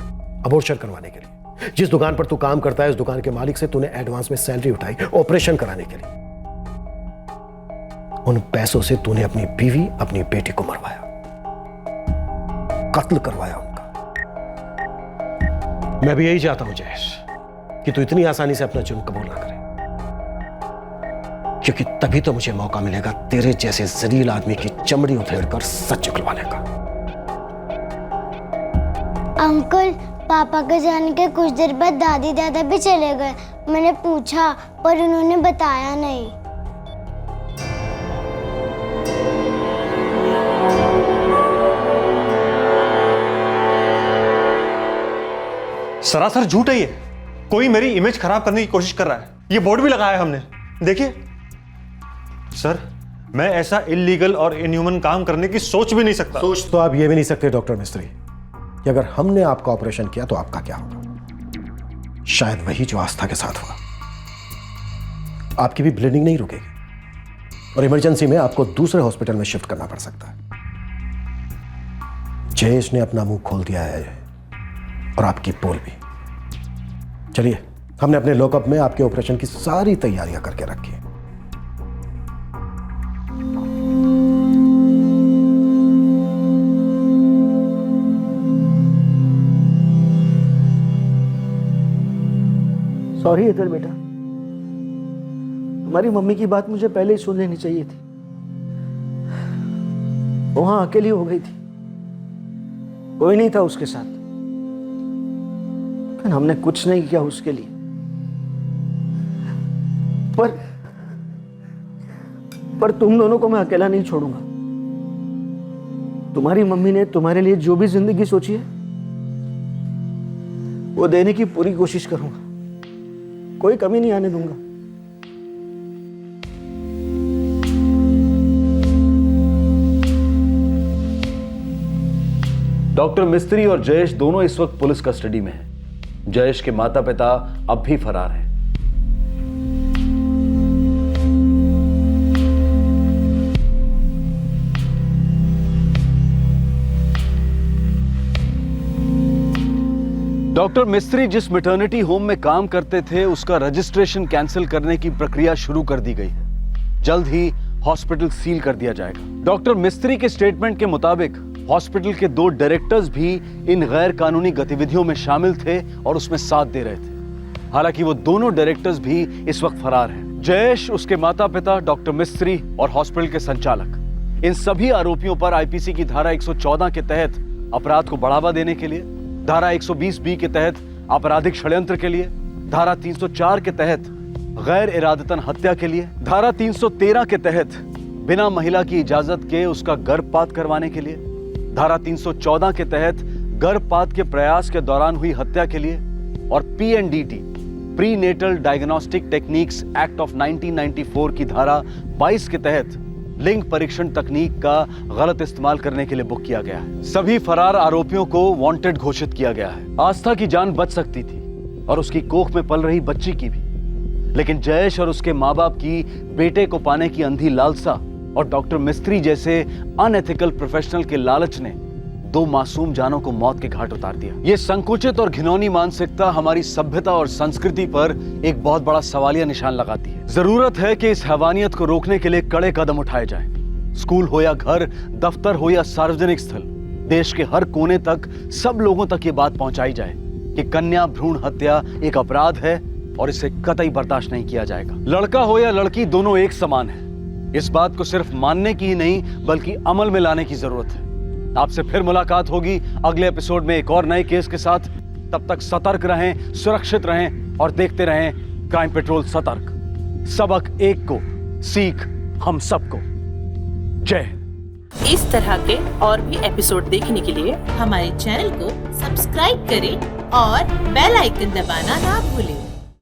अबॉर्शन करवाने के लिए। जिस दुकान पर तू काम करता है उस दुकान के मालिक से तूने एडवांस में सैलरी उठाई ऑपरेशन कराने के लिए। उन पैसों से तूने अपनी बीवी, अपनी बेटी को मरवाया, कत्ल करवाया उनका। मैं भी यही चाहता हूं जयेश कि तू इतनी आसानी से अपना जुर्म कबूल ना करे, क्योंकि तभी तो मुझे मौका मिलेगा तेरे जैसे जलील आदमी की चमड़ी उधेड़कर सच निकलवाने का। अंकल, पापा के जाने के कुछ देर बाद दादी दादा भी चले गए। मैंने पूछा पर उन्होंने बताया नहीं। सरासर झूठ है ये। कोई मेरी इमेज खराब करने की कोशिश कर रहा है। ये बोर्ड भी लगाया है हमने, देखिए। सर, मैं ऐसा इलीगल और इनह्यूमन काम करने की सोच भी नहीं सकता। सोच तो आप ये भी नहीं सकते डॉक्टर मिस्त्री कि अगर हमने आपका ऑपरेशन किया तो आपका क्या होगा। शायद वही जो आस्था के साथ हुआ। आपकी भी ब्लीडिंग नहीं रुकेगी और इमरजेंसी में आपको दूसरे हॉस्पिटल में शिफ्ट करना पड़ सकता है। जयेश ने अपना मुंह खोल दिया है और आपकी पोल भी। चलिए, हमने अपने लॉकअप में आपके ऑपरेशन की सारी तैयारियां करके रखी है। सॉरी इधर बेटा, तुम्हारी मम्मी की बात मुझे पहले ही सुन लेनी चाहिए थी। वहां अकेली हो गई थी, कोई नहीं था उसके साथ। लेकिन हमने कुछ नहीं किया उसके लिए। पर तुम दोनों को मैं अकेला नहीं छोड़ूंगा। तुम्हारी मम्मी ने तुम्हारे लिए जो भी जिंदगी सोची है वो देने की पूरी कोशिश करूंगा, कोई कमी नहीं आने दूंगा। डॉक्टर मिस्त्री और जयेश दोनों इस वक्त पुलिस कस्टडी में हैं। जयेश के माता पिता अब भी फरार हैं। डॉक्टर मिस्त्री जिस मैटरनिटी होम में काम करते थे उसका रजिस्ट्रेशन कैंसिल करने की प्रक्रिया शुरू कर दी गई है। जल्द ही हॉस्पिटल सील कर दिया जाएगा। डॉक्टर मिस्त्री के स्टेटमेंट के मुताबिक हॉस्पिटल के 2 डायरेक्टर्स भी इन गैर कानूनी गतिविधियों में शामिल थे और उसमें साथ दे रहे थे। हालांकि वो दोनों डायरेक्टर्स भी इस वक्त फरार हैं। जयेश, उसके माता पिता, डॉक्टर मिस्त्री और हॉस्पिटल के संचालक, इन सभी आरोपियों पर आईपीसी की धारा 114 के तहत अपराध को बढ़ावा देने के लिए, धारा 120B के तहत आपराधिक षड्यंत्र के लिए, धारा 304 के तहत गैर इरादतन हत्या के लिए, धारा 313 के तहत बिना महिला की इजाजत के उसका गर्भपात करवाने के लिए, धारा 314 के तहत गर्भपात के प्रयास के दौरान हुई हत्या के लिए और PNDT prenatal diagnostic techniques act of 1994 की धारा 22 के तहत लिंग परीक्षण तकनीक का गलत इस्तेमाल करने के लिए बुक किया गया है। सभी फरार आरोपियों को वांटेड घोषित किया गया है। आस्था की जान बच सकती थी और उसकी कोख में पल रही बच्ची की भी, लेकिन जयेश और उसके माँ बाप की बेटे को पाने की अंधी लालसा और डॉक्टर मिस्त्री जैसे अनएथिकल प्रोफेशनल के लालच ने 2 मासूम जानों को मौत के घाट उतार दिया। ये संकुचित और घिनौनी मानसिकता हमारी सभ्यता और संस्कृति पर एक बहुत बड़ा सवालिया निशान लगाती है। जरूरत है कि इस हैवानियत को रोकने के लिए कड़े कदम उठाए जाएं। स्कूल हो या घर, दफ्तर हो या सार्वजनिक स्थल, देश के हर कोने तक सब लोगों तक ये बात पहुंचाई जाए कि कन्या भ्रूण हत्या एक अपराध है और इसे कतई बर्दाश्त नहीं किया जाएगा। लड़का हो या लड़की, दोनों एक समान है। इस बात को सिर्फ मानने की ही नहीं बल्कि अमल में लाने की जरूरत है। आपसे फिर मुलाकात होगी अगले एपिसोड में एक और नए केस के साथ। तब तक सतर्क रहें, सुरक्षित रहें और देखते रहें क्राइम पेट्रोल सतर्क। सबक एक को, सीख हम सबको। जय हिंद। इस तरह के और भी एपिसोड देखने के लिए हमारे चैनल को सब्सक्राइब करें और बेल आइकन दबाना ना भूलें।